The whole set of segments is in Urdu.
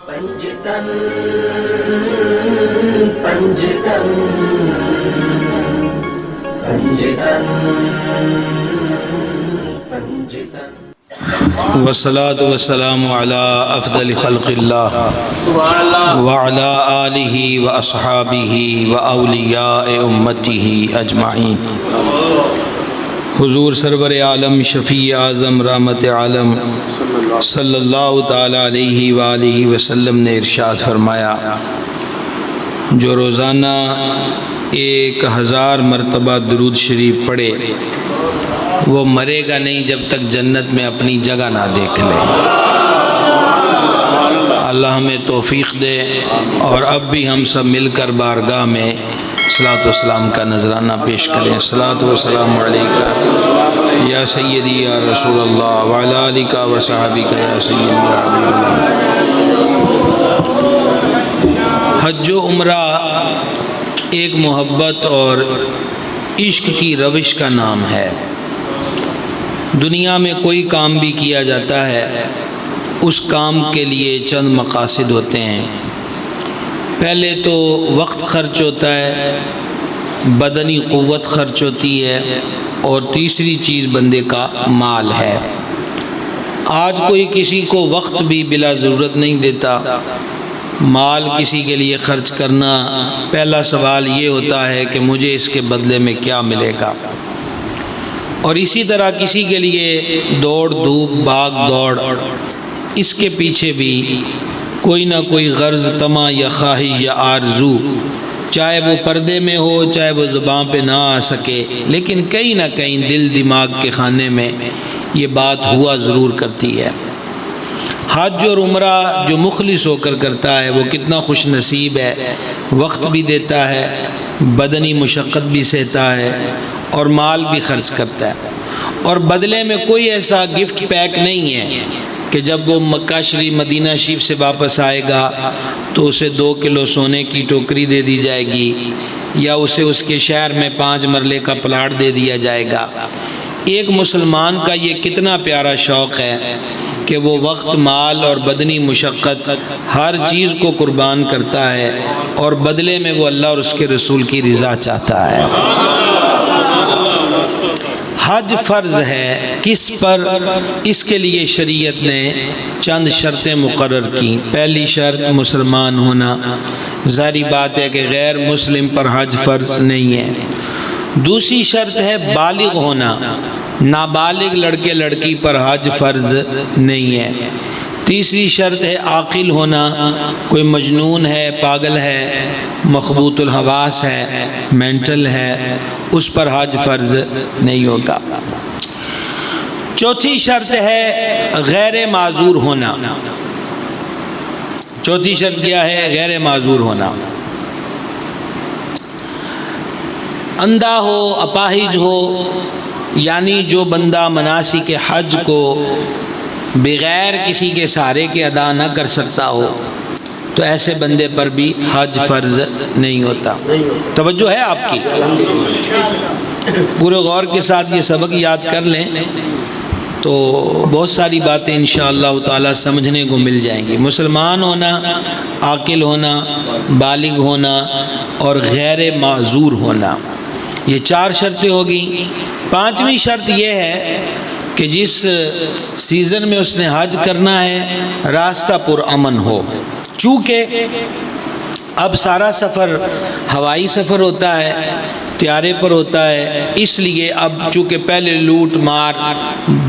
پنجتن پنجتن پنجتن پنجتن والصلاة والسلام على افضل خلق اللہ وعلى آلہ واصحابہ واولیاء امتہ اجمعین۔ حضور سرور عالم شفیع اعظم رحمت عالم صلی اللہ تعالیٰ علیہ وآلہ وسلم نے ارشاد فرمایا، جو روزانہ 1000 مرتبہ درود شریف پڑھے وہ مرے گا نہیں جب تک جنت میں اپنی جگہ نہ دیکھ لے۔ اللہ ہمیں توفیق دے، اور اب بھی ہم سب مل کر بارگاہ میں صلاۃ والسلام کا نذرانہ پیش کریں۔ صلاۃ والسلام علیکہ یا سیدی یا رسول اللہ وعلی آلک و صحابک یا سیدی یا حبیب اللہ۔ حج و عمرہ ایک محبت اور عشق کی روش کا نام ہے۔ دنیا میں کوئی کام بھی کیا جاتا ہے، اس کام کے لیے چند مقاصد ہوتے ہیں۔ پہلے تو وقت خرچ ہوتا ہے، بدنی قوت خرچ ہوتی ہے، اور تیسری چیز بندے کا مال ہے۔ آج کوئی کسی کو وقت بھی بلا ضرورت نہیں دیتا، مال کسی کے لیے خرچ کرنا پہلا سوال یہ ہوتا ہے کہ مجھے اس کے بدلے میں کیا ملے گا۔ اور اسی طرح کسی کے لیے دوڑ دھوپ بھاگ دوڑ، اس کے پیچھے بھی کوئی نہ کوئی غرض طمع یا خواہش یا آرزو، چاہے وہ پردے میں ہو چاہے وہ زبان پہ نہ آ سکے، لیکن کہیں نہ کہیں دل دماغ کے خانے میں یہ بات ہوا ضرور کرتی ہے۔ حج اور عمرہ جو مخلص ہو کر کرتا ہے وہ کتنا خوش نصیب ہے، وقت بھی دیتا ہے، بدنی مشقت بھی سہتا ہے، اور مال بھی خرچ کرتا ہے، اور بدلے میں کوئی ایسا گفٹ پیک نہیں ہے کہ جب وہ مکہ شریف مدینہ شریف سے واپس آئے گا تو اسے 2 کلو سونے کی ٹوکری دے دی جائے گی، یا اسے اس کے شہر میں 5 مرلے کا پلاٹ دے دیا جائے گا۔ ایک مسلمان کا یہ کتنا پیارا شوق ہے کہ وہ وقت، مال اور بدنی مشقت ہر چیز کو قربان کرتا ہے، اور بدلے میں وہ اللہ اور اس کے رسول کی رضا چاہتا ہے۔ حج فرض ہے کس پر؟ اس کے لیے شریعت نے چند شرطیں مقرر کی۔ پہلی شرط مسلمان ہونا، ظاہری بات ہے کہ غیر مسلم پر حج فرض نہیں ہے۔ دوسری شرط ہے بالغ ہونا، نابالغ لڑکے لڑکی پر حج فرض نہیں ہے۔ تیسری شرط ہے عاقل ہونا، کوئی مجنون ہے، پاگل ہے، مخبوط الحواس ہے، مینٹل ہے، اس پر حج فرض نہیں ہوگا۔ چوتھی شرط ہے غیر معذور ہونا۔ چوتھی شرط کیا ہے؟ غیر معذور ہونا۔ اندھا ہو، اپاہج ہو، یعنی جو بندہ مناسک حج کو بغیر کسی کے سہارے کے ادا نہ کر سکتا ہو تو ایسے بندے پر بھی حج فرض نہیں ہوتا۔ توجہ ہے آپ کی؟ پورے غور کے ساتھ یہ سبق یاد کر لیں تو بہت ساری باتیں انشاءاللہ تعالی سمجھنے کو مل جائیں گی۔ مسلمان ہونا، عاقل ہونا، بالغ ہونا اور غیر معذور ہونا، یہ 4 شرطیں ہوگی۔ 5ویں شرط یہ ہے کہ جس سیزن میں اس نے حج کرنا ہے راستہ پرامن ہو۔ چونکہ اب سارا سفر ہوائی سفر ہوتا ہے، طیارے پر ہوتا ہے، اس لیے اب چونکہ پہلے لوٹ مار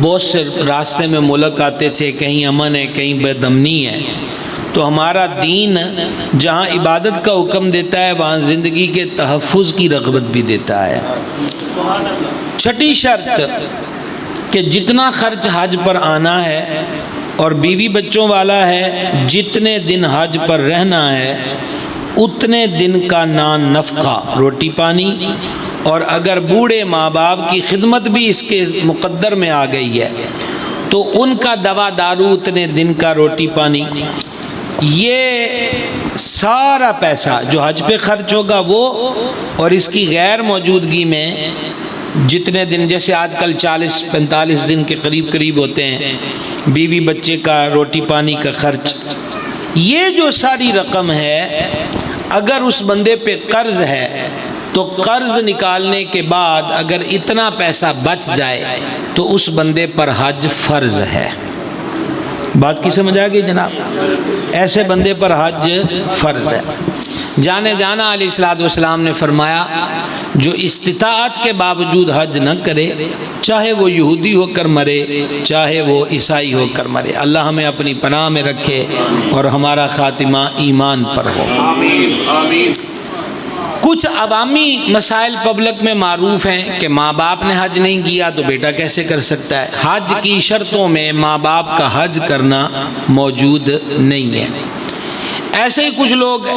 بہت سے راستے میں ملک آتے تھے، کہیں امن ہے کہیں بے امنی ہے، تو ہمارا دین جہاں عبادت کا حکم دیتا ہے وہاں زندگی کے تحفظ کی رغبت بھی دیتا ہے۔ 6ٹھی شرط کہ جتنا خرچ حج پر آنا ہے اور بیوی بچوں والا ہے، جتنے دن حج پر رہنا ہے اتنے دن کا نان نفقہ، روٹی پانی، اور اگر بوڑھے ماں باپ کی خدمت بھی اس کے مقدر میں آ گئی ہے تو ان کا دوا دارو، اتنے دن کا روٹی پانی، یہ سارا پیسہ جو حج پہ خرچ ہوگا وہ، اور اس کی غیر موجودگی میں جتنے دن، جیسے آج کل 40-45 دن کے قریب ہوتے ہیں، بیوی بچے کا روٹی پانی کا خرچ، یہ جو ساری رقم ہے اگر اس بندے پہ قرض ہے تو قرض نکالنے کے بعد اگر اتنا پیسہ بچ جائے تو اس بندے پر حج فرض ہے۔ بات کی سمجھ آ گئی جناب؟ ایسے بندے پر حج فرض ہے۔ جانے جانا علیہ الصلوۃ والسلام نے فرمایا جو استطاعت کے باوجود حج نہ کرے، چاہے وہ یہودی ہو کر مرے چاہے وہ عیسائی ہو کر مرے، اللہ ہمیں اپنی پناہ میں رکھے اور ہمارا خاتمہ ایمان پر ہو۔ کچھ عوامی مسائل پبلک میں معروف ہیں کہ ماں باپ نے حج نہیں کیا تو بیٹا کیسے کر سکتا ہے۔ حج کی شرطوں میں ماں باپ کا حج کرنا موجود نہیں ہے۔ ایسے ہی کچھ لوگ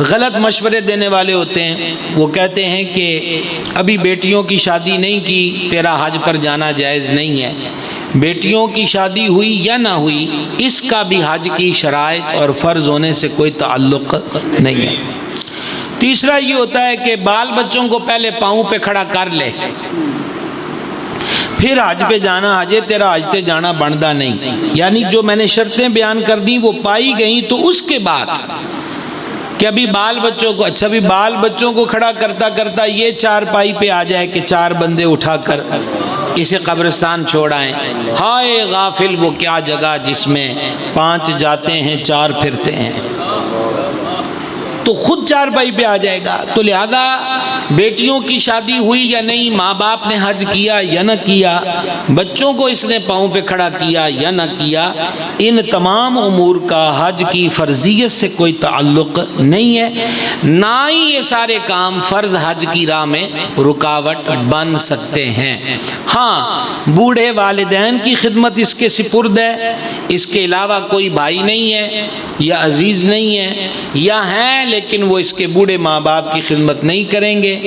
غلط مشورے دینے والے ہوتے ہیں، وہ کہتے ہیں کہ ابھی بیٹیوں کی شادی نہیں کی، تیرا حج پر جانا جائز نہیں ہے۔ بیٹیوں کی شادی ہوئی یا نہ ہوئی، اس کا بھی حج کی شرائط اور فرض ہونے سے کوئی تعلق نہیں ہے۔ تیسرا یہ ہوتا ہے کہ بال بچوں کو پہلے پاؤں پہ کھڑا کر لے پھر حج پہ جانا، حج تیرا حج تے جانا بندا نہیں، یعنی جو میں نے شرطیں بیان کر دی وہ پائی گئیں تو اس کے بعد کہ ابھی بال بچوں کو، اچھا بھی بال بچوں کو کھڑا کرتا کرتا یہ چار پائی پہ آ جائے کہ چار بندے اٹھا کر اسے قبرستان چھوڑ آئیں، ہائے غافل وہ کیا جگہ جس میں 5 جاتے ہیں 4 پھرتے ہیں، تو خود 4 پائی پہ آ جائے گا۔ تو لہذا بیٹیوں کی شادی ہوئی یا نہیں، ماں باپ نے حج کیا یا نہ کیا، بچوں کو اس نے پاؤں پہ کھڑا کیا یا نہ کیا، ان تمام امور کا حج کی فرضیت سے کوئی تعلق نہیں ہے، نہ ہی یہ سارے کام فرض حج کی راہ میں رکاوٹ بن سکتے ہیں۔ ہاں بوڑھے والدین کی خدمت اس کے سپرد ہے، اس کے علاوہ کوئی بھائی نہیں ہے یا عزیز نہیں ہے یا ہیں لیکن وہ اس کے بوڑھے ماں باپ کی خدمت نہیں کریں گے،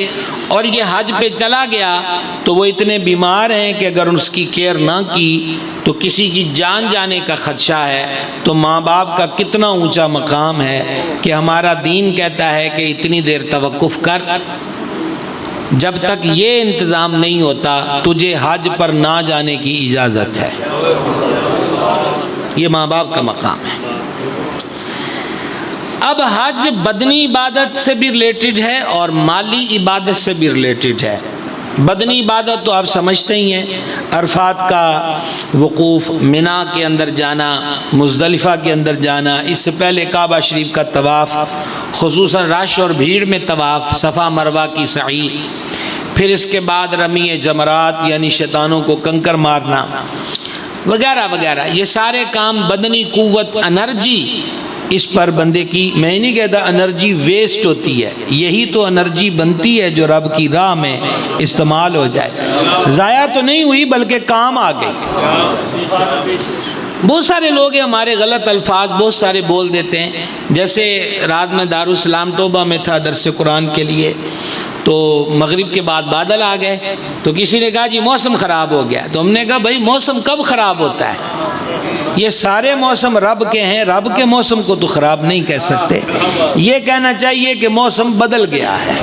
اور یہ حج پہ چلا گیا تو وہ اتنے بیمار ہیں کہ اگر اس کی کیئر نہ کی تو کسی کی جان جانے کا خدشہ ہے، تو ماں باپ کا کتنا اونچا مقام ہے کہ ہمارا دین کہتا ہے کہ اتنی دیر توقف کر، جب تک یہ انتظام نہیں ہوتا تجھے حج پر نہ جانے کی اجازت ہے۔ یہ ماں باپ کا مقام ہے۔ اب حج بدنی عبادت سے بھی ریلیٹڈ ہے اور مالی عبادت سے بھی ریلیٹڈ ہے۔ بدنی عبادت تو آپ سمجھتے ہی ہیں، عرفات کا وقوف، منی کے اندر جانا، مزدلفہ کے اندر جانا، اس سے پہلے کعبہ شریف کا طواف، خصوصاً رش اور بھیڑ میں طواف، صفا مروہ کی سعی، پھر اس کے بعد رمی جمرات یعنی شیطانوں کو کنکر مارنا وغیرہ وغیرہ، یہ سارے کام بدنی قوت، انرجی اس پر بندے کی، میں نہیں کہتا انرجی ویسٹ ہوتی ہے، یہی تو انرجی بنتی ہے جو رب کی راہ میں استعمال ہو جائے، ضائع تو نہیں ہوئی بلکہ کام آ گئی۔ بہت سارے لوگ ہیں ہمارے غلط الفاظ بہت سارے بول دیتے ہیں، جیسے رات میں دارالسلام توبہ میں تھا درس قرآن کے لیے، تو مغرب کے بعد بادل آ گئے تو کسی نے کہا جی موسم خراب ہو گیا، تو ہم نے کہا بھائی موسم کب خراب ہوتا ہے؟ یہ سارے موسم رب کے ہیں، رب کے موسم کو تو خراب نہیں کہہ سکتے، یہ کہنا چاہیے کہ موسم بدل گیا ہے،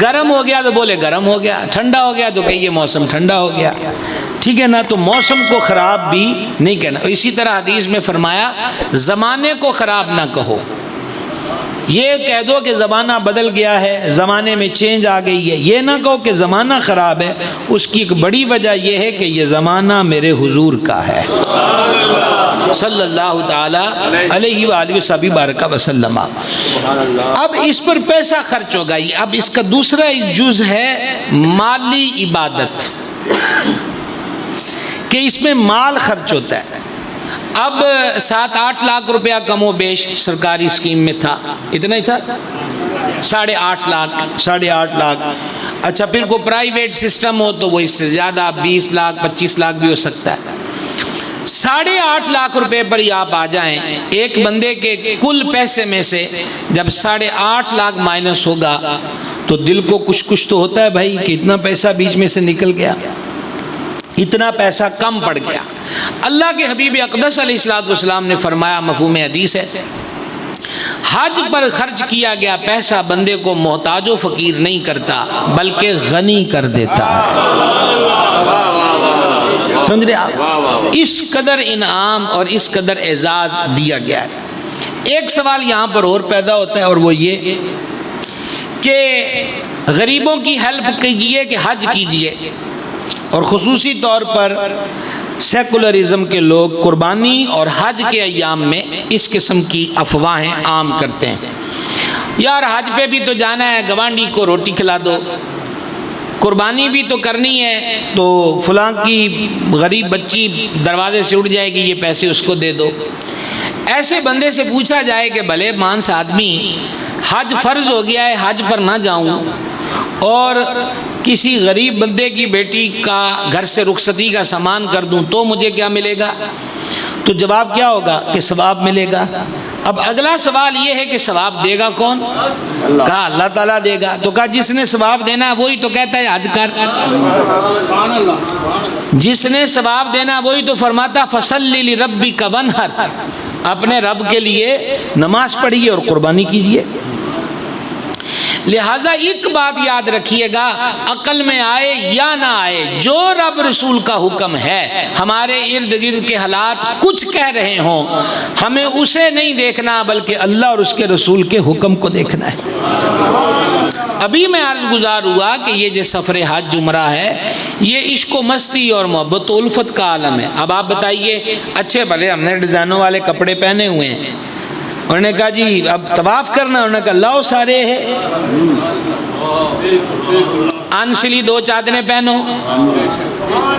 گرم ہو گیا تو بولے گرم ہو گیا، ٹھنڈا ہو گیا تو کہیے موسم ٹھنڈا ہو گیا، ٹھیک ہے نا؟ تو موسم کو خراب بھی نہیں کہنا۔ اسی طرح حدیث میں فرمایا زمانے کو خراب نہ کہو، یہ کہہ دو کہ زمانہ بدل گیا ہے، زمانے میں چینج آ گئی ہے، یہ نہ کہو کہ زمانہ خراب ہے، اس کی ایک بڑی وجہ یہ ہے کہ یہ زمانہ میرے حضور کا ہے صلی اللہ تعالی علیہ وآلہ وسلم وسلم۔ اب اس پر پیسہ خرچ ہوگا، اب اس کا دوسرا جز ہے مالی عبادت، کہ اس میں مال خرچ ہوتا ہے۔ اب 7-8 لاکھ روپیہ کم و بیش سرکاری اسکیم میں تھا، اتنا ہی تھا، 8.5 لاکھ، اچھا پھر کوئی پرائیویٹ سسٹم ہو تو وہ اس سے زیادہ 20 لاکھ 25 لاکھ بھی ہو سکتا ہے۔ 8.5 لاکھ روپے پر ہی آپ آ جائیں، ایک بندے کے کل پیسے میں سے جب 8.5 لاکھ مائنس ہوگا تو دل کو کچھ تو ہوتا ہے بھائی کہ اتنا پیسہ بیچ میں سے نکل گیا، اتنا پیسہ کم پڑ گیا۔ اللہ کے حبیب اقدس علیہ الصلوۃ والسلام نے فرمایا، مفہوم حدیث ہے، حج پر خرچ کیا گیا پیسہ بندے کو محتاج و فقیر نہیں کرتا بلکہ غنی کر دیتا ہے۔ سمجھ رہے آپ؟ اس قدر انعام اور اس قدر اعزاز دیا گیا ہے۔ ایک سوال یہاں پر اور پیدا ہوتا ہے، اور وہ یہ کہ غریبوں کی ہیلپ کیجئے کہ حج کیجئے، اور خصوصی طور پر سیکولرزم کے لوگ قربانی اور حج کے ایام میں اس قسم کی افواہیں عام کرتے ہیں، یار حج پہ بھی تو جانا ہے، گوانڈی کو روٹی کھلا دو، قربانی بھی تو کرنی ہے تو فلاں کی غریب بچی دروازے سے اٹھ جائے گی، یہ پیسے اس کو دے دو۔ ایسے بندے سے پوچھا جائے کہ بھلے مانس آدمی، حج فرض ہو گیا ہے، حج پر نہ جاؤں اور کسی غریب بندے کی بیٹی کا گھر سے رخصتی کا سامان کر دوں تو مجھے کیا ملے گا؟ تو جواب کیا ہوگا کہ ثواب ملے گا۔ اب اگلا سوال یہ ہے کہ ثواب دے گا کون؟ کہا اللہ تعالیٰ دے گا۔ تو کہا جس نے ثواب دینا ہے وہی تو کہتا ہے حج کر، جس نے ثواب دینا وہی تو فرماتا فصلی لربک وانحر، اپنے رب کے لیے نماز پڑھیے اور قربانی کیجیے۔ لہٰذا ایک بات یاد رکھیے گا، عقل میں آئے یا نہ آئے، جو رب رسول کا حکم ہے، ہمارے ارد گرد کے حالات کچھ کہہ رہے ہوں، ہمیں اسے نہیں دیکھنا بلکہ اللہ اور اس کے رسول کے حکم کو دیکھنا ہے۔ ابھی میں عرض گزار ہوا کہ یہ جو سفر حج عمرہ ہے یہ عشق و مستی اور محبت و الفت کا عالم ہے۔ اب آپ بتائیے، اچھے بھلے ہم نے ڈیزائنوں والے کپڑے پہنے ہوئے ہیں، انہوں نے کہا جی اب طواف کرنا، انہوں نے کہا لاؤ سارے ہے، انسلی 2 چادریں پہنو۔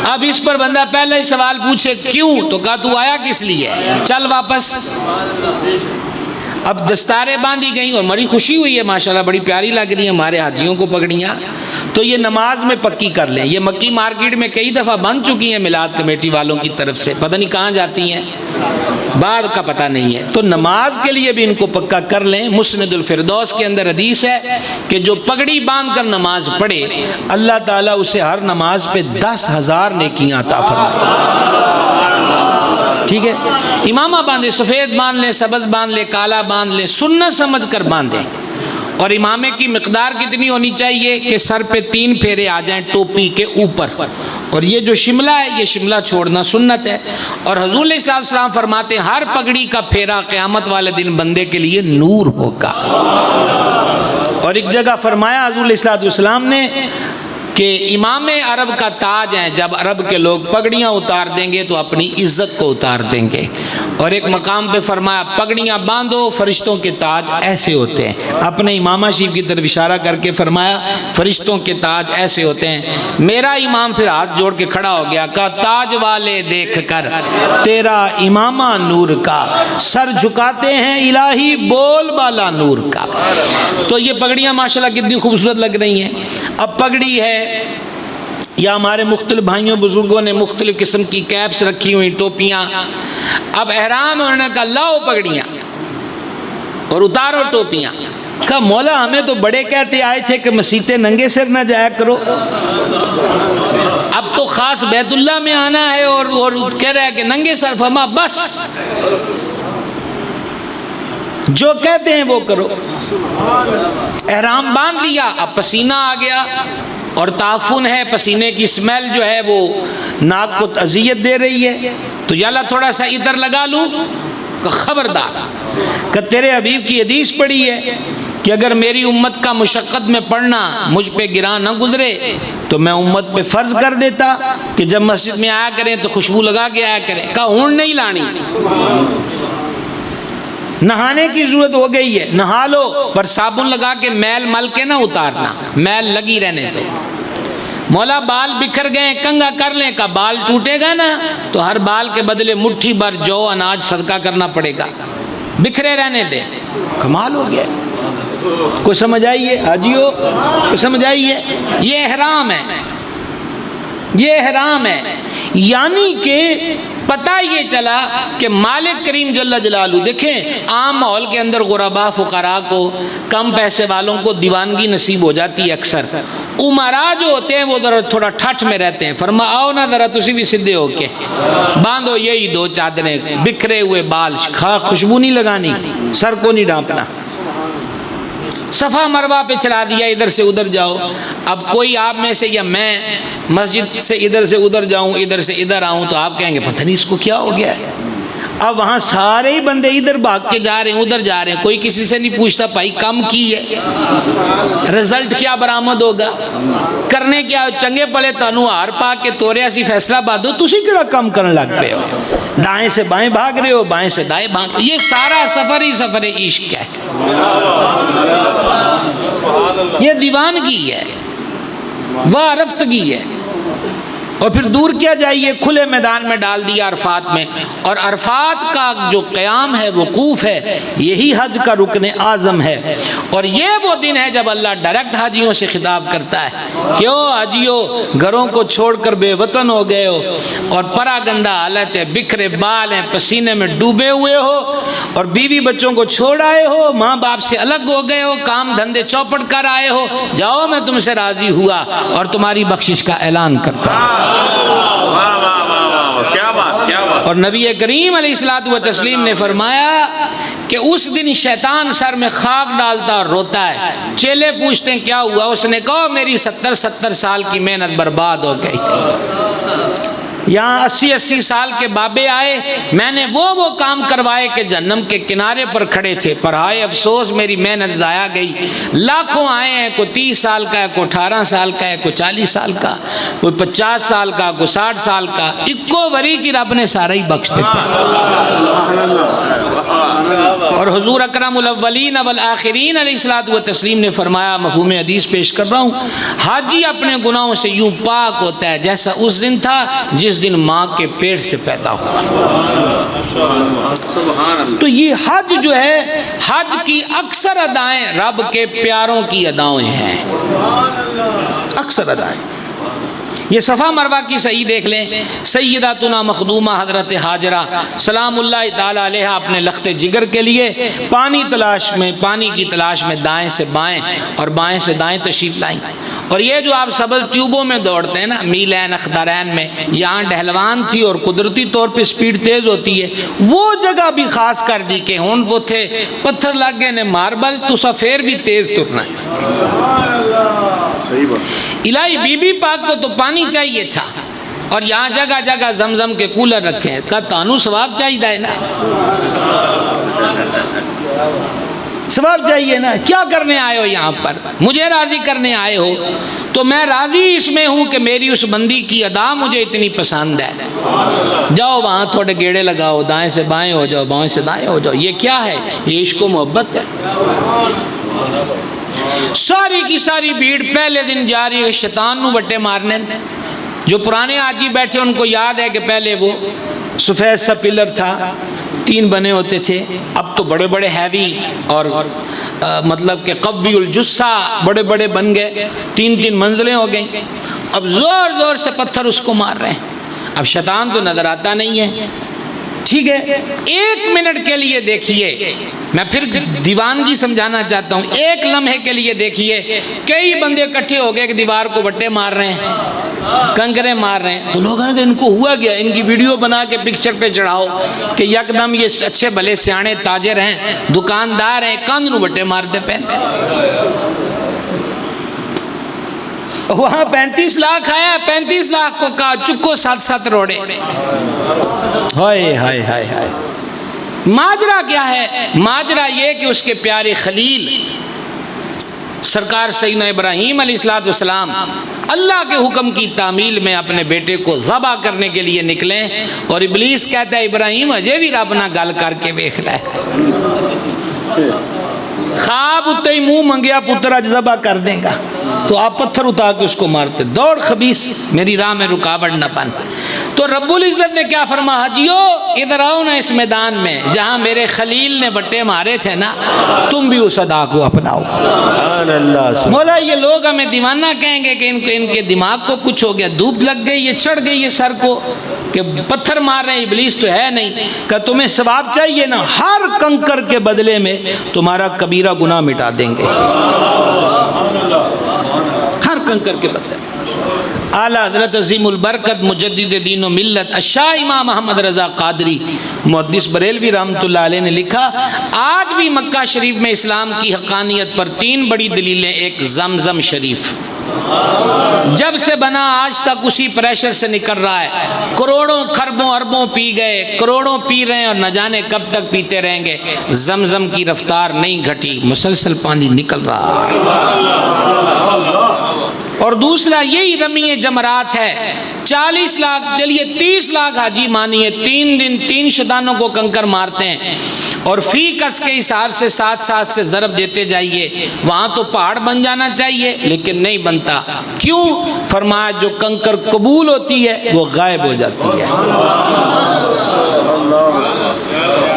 اب اس پر بندہ پہلے ہی سوال پوچھے کیوں؟ تو کہا تو آیا کس لیے، چل واپس۔ اب دستاریں باندھی گئیں اور بڑی خوشی ہوئی ہے، ماشاءاللہ بڑی پیاری لگ رہی ہیں ہمارے حاجیوں کو پگڑیاں، تو یہ نماز میں پکی کر لیں۔ یہ مکی مارکیٹ میں کئی دفعہ بن چکی ہیں میلاد کمیٹی والوں کی طرف سے، پتہ نہیں کہاں جاتی ہیں، بعد کا پتہ نہیں ہے، تو نماز کے لیے بھی ان کو پکا کر لیں۔ مسند الفردوس کے اندر حدیث ہے کہ جو پگڑی باندھ کر نماز پڑھے اللہ تعالیٰ اسے ہر نماز پہ 10,000 نیکیاں عطا فرمائے۔ ٹھیک ہے، امامہ باندھے، سفید باندھ لیں، سبز باندھ لیں، کالا باندھ لیں، سنت سمجھ کر باندھیں۔ اور امامے کی مقدار کتنی ہونی چاہیے کہ سر پہ 3 پھیرے آ جائیں ٹوپی کے اوپر، اور یہ جو شملہ ہے یہ شملہ چھوڑنا سنت ہے۔ اور حضور علیہ السلام فرماتے ہیں ہر پگڑی کا پھیرا قیامت والے دن بندے کے لیے نور ہوگا۔ اور ایک جگہ فرمایا حضور علیہ السلام نے کہ امام عرب کا تاج ہیں، جب عرب کے لوگ پگڑیاں اتار دیں گے تو اپنی عزت کو اتار دیں گے۔ اور ایک مقام پہ فرمایا پگڑیاں باندھو، فرشتوں کے تاج ایسے ہوتے ہیں۔ اپنے امامہ شریف کی طرف اشارہ کر کے فرمایا فرشتوں کے تاج ایسے ہوتے ہیں۔ میرا امام پھر ہاتھ جوڑ کے کھڑا ہو گیا، کہا تاج والے دیکھ کر تیرا امامہ نور کا، سر جھکاتے ہیں الہی بول بالا نور کا۔ تو یہ پگڑیاں ماشاءاللہ کتنی خوبصورت لگ رہی ہیں۔ اب پگڑی ہے یا ہمارے مختلف بھائیوں بزرگوں نے مختلف قسم کی کیپس رکھی ہوئی، ٹوپیاں، اب احرام انہوں نے کہا لاؤ پگڑیاں اور اتارو ٹوپیاں۔ کہا مولا ہمیں تو بڑے کہتے آئے تھے کہ مسیطے ننگے سر نہ جایا کرو، اب تو خاص بیت اللہ میں آنا ہے اور کہہ رہا ہے کہ ننگے سر۔ فرما بس جو کہتے ہیں وہ کرو۔ احرام باندھ لیا، اب پسینہ آ گیا اور تعفن ہے، پسینے کی اسمیل جو ہے وہ ناک کو اذیت دے رہی ہے، تو یا اللہ تھوڑا سا ادھر لگا لوں۔ کہ خبردار، کہ تیرے حبیب کی حدیث پڑھی ہے کہ اگر میری امت کا مشقت میں پڑھنا مجھ پہ گراں نہ گزرے تو میں امت پہ فرض کر دیتا کہ جب مسجد میں آیا کریں تو خوشبو لگا کے آیا کریں۔ کہا ہون نہیں لانی، نہانے کی ضرورت ہو گئی ہے نہا لو، پر صابن لگا کے میل مل کے نہ اتارنا، میل لگی رہنے دو۔ مولا بال بکھر گئے کنگا کر لیں، کا بال ٹوٹے گا نا تو ہر بال کے بدلے مٹھی بھر جو اناج صدقہ کرنا پڑے گا، بکھرے رہنے دیں۔ کمال ہو گیا، کوئی سمجھ آئیے حاجیو، کوئی سمجھ آئیے؟ یہ احرام ہے، یہ احرام ہے، یعنی کہ پتہ یہ چلا کہ مالک کریم جل جلالہ، دیکھیں عام ماحول کے اندر غربا فقراء کو، کم پیسے والوں کو دیوانگی نصیب ہو جاتی ہے اکثر، امراء جو ہوتے ہیں وہ ذرا تھوڑا ٹھٹھ میں رہتے ہیں۔ فرما آؤ نا ذرا تسی بھی سدھے ہو کے باندھو یہی 2 چادریں، بکھرے ہوئے بال، خوشبو نہیں لگانی، سر کو نہیں ڈھانپنا، صفا مروہ پہ چلا دیا، ادھر سے ادھر جاؤ۔ اب کوئی آپ میں سے یا میں مسجد سے ادھر سے ادھر جاؤں، ادھر سے ادھر آؤں تو آپ کہیں گے پتہ نہیں اس کو کیا ہو گیا ہے۔ اب وہاں سارے ہی بندے ادھر بھاگ کے جا رہے ہیں ادھر جا رہے ہیں, کوئی کسی سے نہیں پوچھتا بھائی کم کی ہے, رزلٹ کیا برآمد ہوگا, کرنے کیا چنگے پلے تانوں ہار پا کے توریا سی فیصلہ بادو تسی کیڑا کم کرن لگ پے ہو, دائیں سے بائیں بھاگ رہے ہو, بائیں سے دائیں بھاگ. یہ سارا سفر ہی سفر عشق ہے, یہ دیوانگی ہے, وارفتگی ہے. اور پھر دور کیا جائیے, کھلے میدان میں ڈال دیا عرفات میں, اور عرفات کا جو قیام ہے, وقوف ہے, یہی حج کا رکن اعظم ہے. اور یہ وہ دن ہے جب اللہ ڈائریکٹ حاجیوں سے خطاب کرتا ہے, کیوں حاجیو گھروں کو چھوڑ کر بے وطن ہو گئے ہو, اور پرا گندہ حالت ہے, بکھرے بال ہیں, پسینے میں ڈوبے ہوئے ہو, اور بیوی بچوں کو چھوڑ آئے ہو, ماں باپ سے الگ ہو گئے ہو, کام دھندے چوپٹ کر آئے ہو, جاؤ میں تم سے راضی ہوا اور تمہاری بخشش کا اعلان کرتا ہوں. اور نبی کریم علیہ الصلوۃ والتسلیم نے فرمایا کہ اس دن شیطان سر میں خاک ڈالتا اور روتا ہے. چیلے پوچھتے ہیں کیا ہوا, اس نے کہا میری 70 سال کی محنت برباد ہو گئی. یہاں 80 سال کے بابے آئے, میں نے وہ کام کروائے کہ جہنم کے کنارے پر کھڑے تھے, پر ہائے افسوس میری محنت ضائع گئی. لاکھوں آئے ہیں, کوئی 30 سال کا ہے, کوئی 18 سال کا ہے, کوئی 40 سال کا, کوئی 50 سال کا, کوئی 60 سال کا, اکو وری چی رب نے سارا ہی بخش دیتا. اور حضور اکرم الاولین والآخرین علیہ الصلوۃ والتسلیم نے فرمایا, مفہوم حدیث پیش کر رہا ہوں, حاجی اپنے گناہوں سے یوں پاک ہوتا ہے جیسا اس دن تھا جس دن ماں کے پیٹ سے پیدا ہوا. تو یہ حج جو ہے, حج کی اکثر ادائیں رب کے پیاروں کی ادائیں ہیں, اکثر ادائیں. یہ صفا مروہ کی صحیح دیکھ لیں, سیداتنا مخدومہ حضرت حاجرہ سلام اللہ تعالی علیہ اپنے لخت جگر کے لیے پانی کی تلاش میں دائیں سے بائیں اور بائیں سے دائیں تشریف لائیں. اور یہ جو آپ سبز ٹیوبوں میں دوڑتے ہیں نا, میلین اخدرین میں, یہاں ڈہلوان تھی اور قدرتی طور پہ سپیڈ تیز ہوتی ہے, وہ جگہ بھی خاص کر دی کہ ہون وہ تھے پتھر لگ گئے نے ماربل, تو سفیر بھی تیز ترنا ہے. الہی بی بی پاک کو تو پانی چاہیے تھا, اور یہاں جگہ جگہ زمزم کے کولر رکھے ہیں, کہا تانوں ثواب چاہیے نا, ثواب چاہیے نا, کیا کرنے آئے ہو یہاں پر, مجھے راضی کرنے آئے ہو, تو میں راضی اس میں ہوں کہ میری اس بندی کی ادا مجھے اتنی پسند ہے. جاؤ وہاں تھوڑے گیڑے لگاؤ, دائیں سے بائیں ہو جاؤ, بائیں سے دائیں ہو جاؤ. یہ کیا ہے, یہ عشق و محبت ہے. ساری کی ساری بھیڑ پہلے دن جا رہی ہے شیطان نو وٹے مارنے. جو پرانے حاجی بیٹھے ان کو یاد ہے کہ پہلے وہ سفید سا پلر تھا, 3 بنے ہوتے تھے, اب تو بڑے بڑے ہیوی اور مطلب کہ قوی الجثہ بڑے بڑے بن گئے, 3 منزلیں ہو گئیں. اب زور زور سے پتھر اس کو مار رہے ہیں. اب شیطان تو نظر آتا نہیں ہے, ٹھیک ہے. 1 منٹ کے لیے دیکھیے, میں پھر دیوانگی سمجھانا چاہتا ہوں, 1 لمحے کے لیے دیکھیے, کئی بندے اکٹھے ہو گئے کہ دیوار کو بٹے مار رہے ہیں, کنکرے مار رہے ہیں. لوگوں نے ان کو ہوا گیا, ان کی ویڈیو بنا کے پکچر پہ چڑھاؤ کہ یکدم یہ اچھے بھلے سیانے تاجر ہیں, دکاندار ہیں, کاندھ نو بٹے مارتے پہن. وہاں 35 لاکھ آیا, 35 لاکھ کو کہا چکو 7 روڑے. ہائے ہائے ہائے ہائے. ماجرا کیا ہے, ماجرا یہ کہ اس کے پیارے خلیل سرکار سیدنا ابراہیم علیہ السلام اللہ کے حکم کی تعمیل میں اپنے بیٹے کو ذبح کرنے کے لیے نکلے, اور ابلیس کہتا ہے ابراہیم اجے بھی رب نہ گل کر کے دیکھ لے. خواب اتے ہی منہ منگیا پتر اج ذبح کر دے گا, تو آپ پتھر اٹھا کے اس کو مارتے. دوڑ خبیث, میری راہ میں رکاوٹ نہ بن. تو رب العزت نے کیا فرما, حجیو ادھر آؤ نا اس میدان میں جہاں میرے خلیل نے بٹے مارے تھے نا, تم بھی اس ادا کو اپناؤ. مولا یہ لوگ ہمیں دیوانہ کہیں گے کہ ان کے دماغ کو کچھ ہو گیا, دھوپ لگ گئی, یہ چڑھ گئی یہ سر کو کہ پتھر مار رہے ہیں, ابلیس تو ہے نہیں. کہ تمہیں ثواب چاہیے نا, ہر کنکر کے بدلے میں تمہارا کبیرہ گناہ مٹا دیں گے, ہر کنکر کے بدلے. اعلیٰ حضرت عظیم البرکت مجدد دین و ملت الشاہ امام محمد رضا قادری محدث بریلوی رحمۃ اللہ علیہ نے لکھا, آج بھی مکہ شریف میں اسلام کی حقانیت پر 3 بڑی دلیلیں. ایک زمزم شریف, جب سے بنا آج تک اسی پریشر سے نکل رہا ہے. کروڑوں خربوں اربوں پی گئے, کروڑوں پی رہے ہیں اور نہ جانے کب تک پیتے رہیں گے. زمزم کی رفتار نہیں گھٹی, مسلسل پانی نکل رہا ہے. اور دوسرا یہی رمی جمرات ہے. 40 لاکھ چلیے 30 لاکھ حاجی مانیے 3 دن 3 شیطانوں کو کنکر مارتے ہیں, اور فی کس کے حساب سے 7 سے ضرب دیتے جائیے. وہاں تو پہاڑ بن جانا چاہیے لیکن نہیں بنتا. کیوں؟ فرمایا جو کنکر قبول ہوتی ہے وہ غائب ہو جاتی ہے.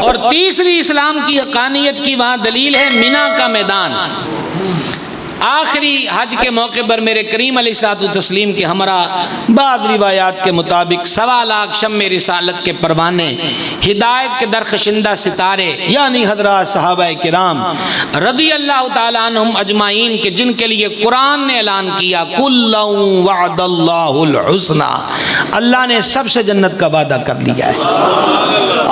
اور تیسری اسلام کی حقانیت کی وہاں دلیل ہے مینا کا میدان. آخری حج کے موقع پر میرے کریم علیہ الصلوۃ والتسلیم کے ہمراہ بعض روایات کے مطابق 1.25 لاکھ شمع رسالت کے پروانے, ہدایت کے درخشندہ ستارے, یعنی حضرات صحابہ کرام رضی اللہ تعالیٰ عنہم اجمعین کے جن کے لیے قرآن نے اعلان کیا کُلًّا وعد اللہ الحسنى, اللہ نے سب سے جنت کا وعدہ کر لیا ہے.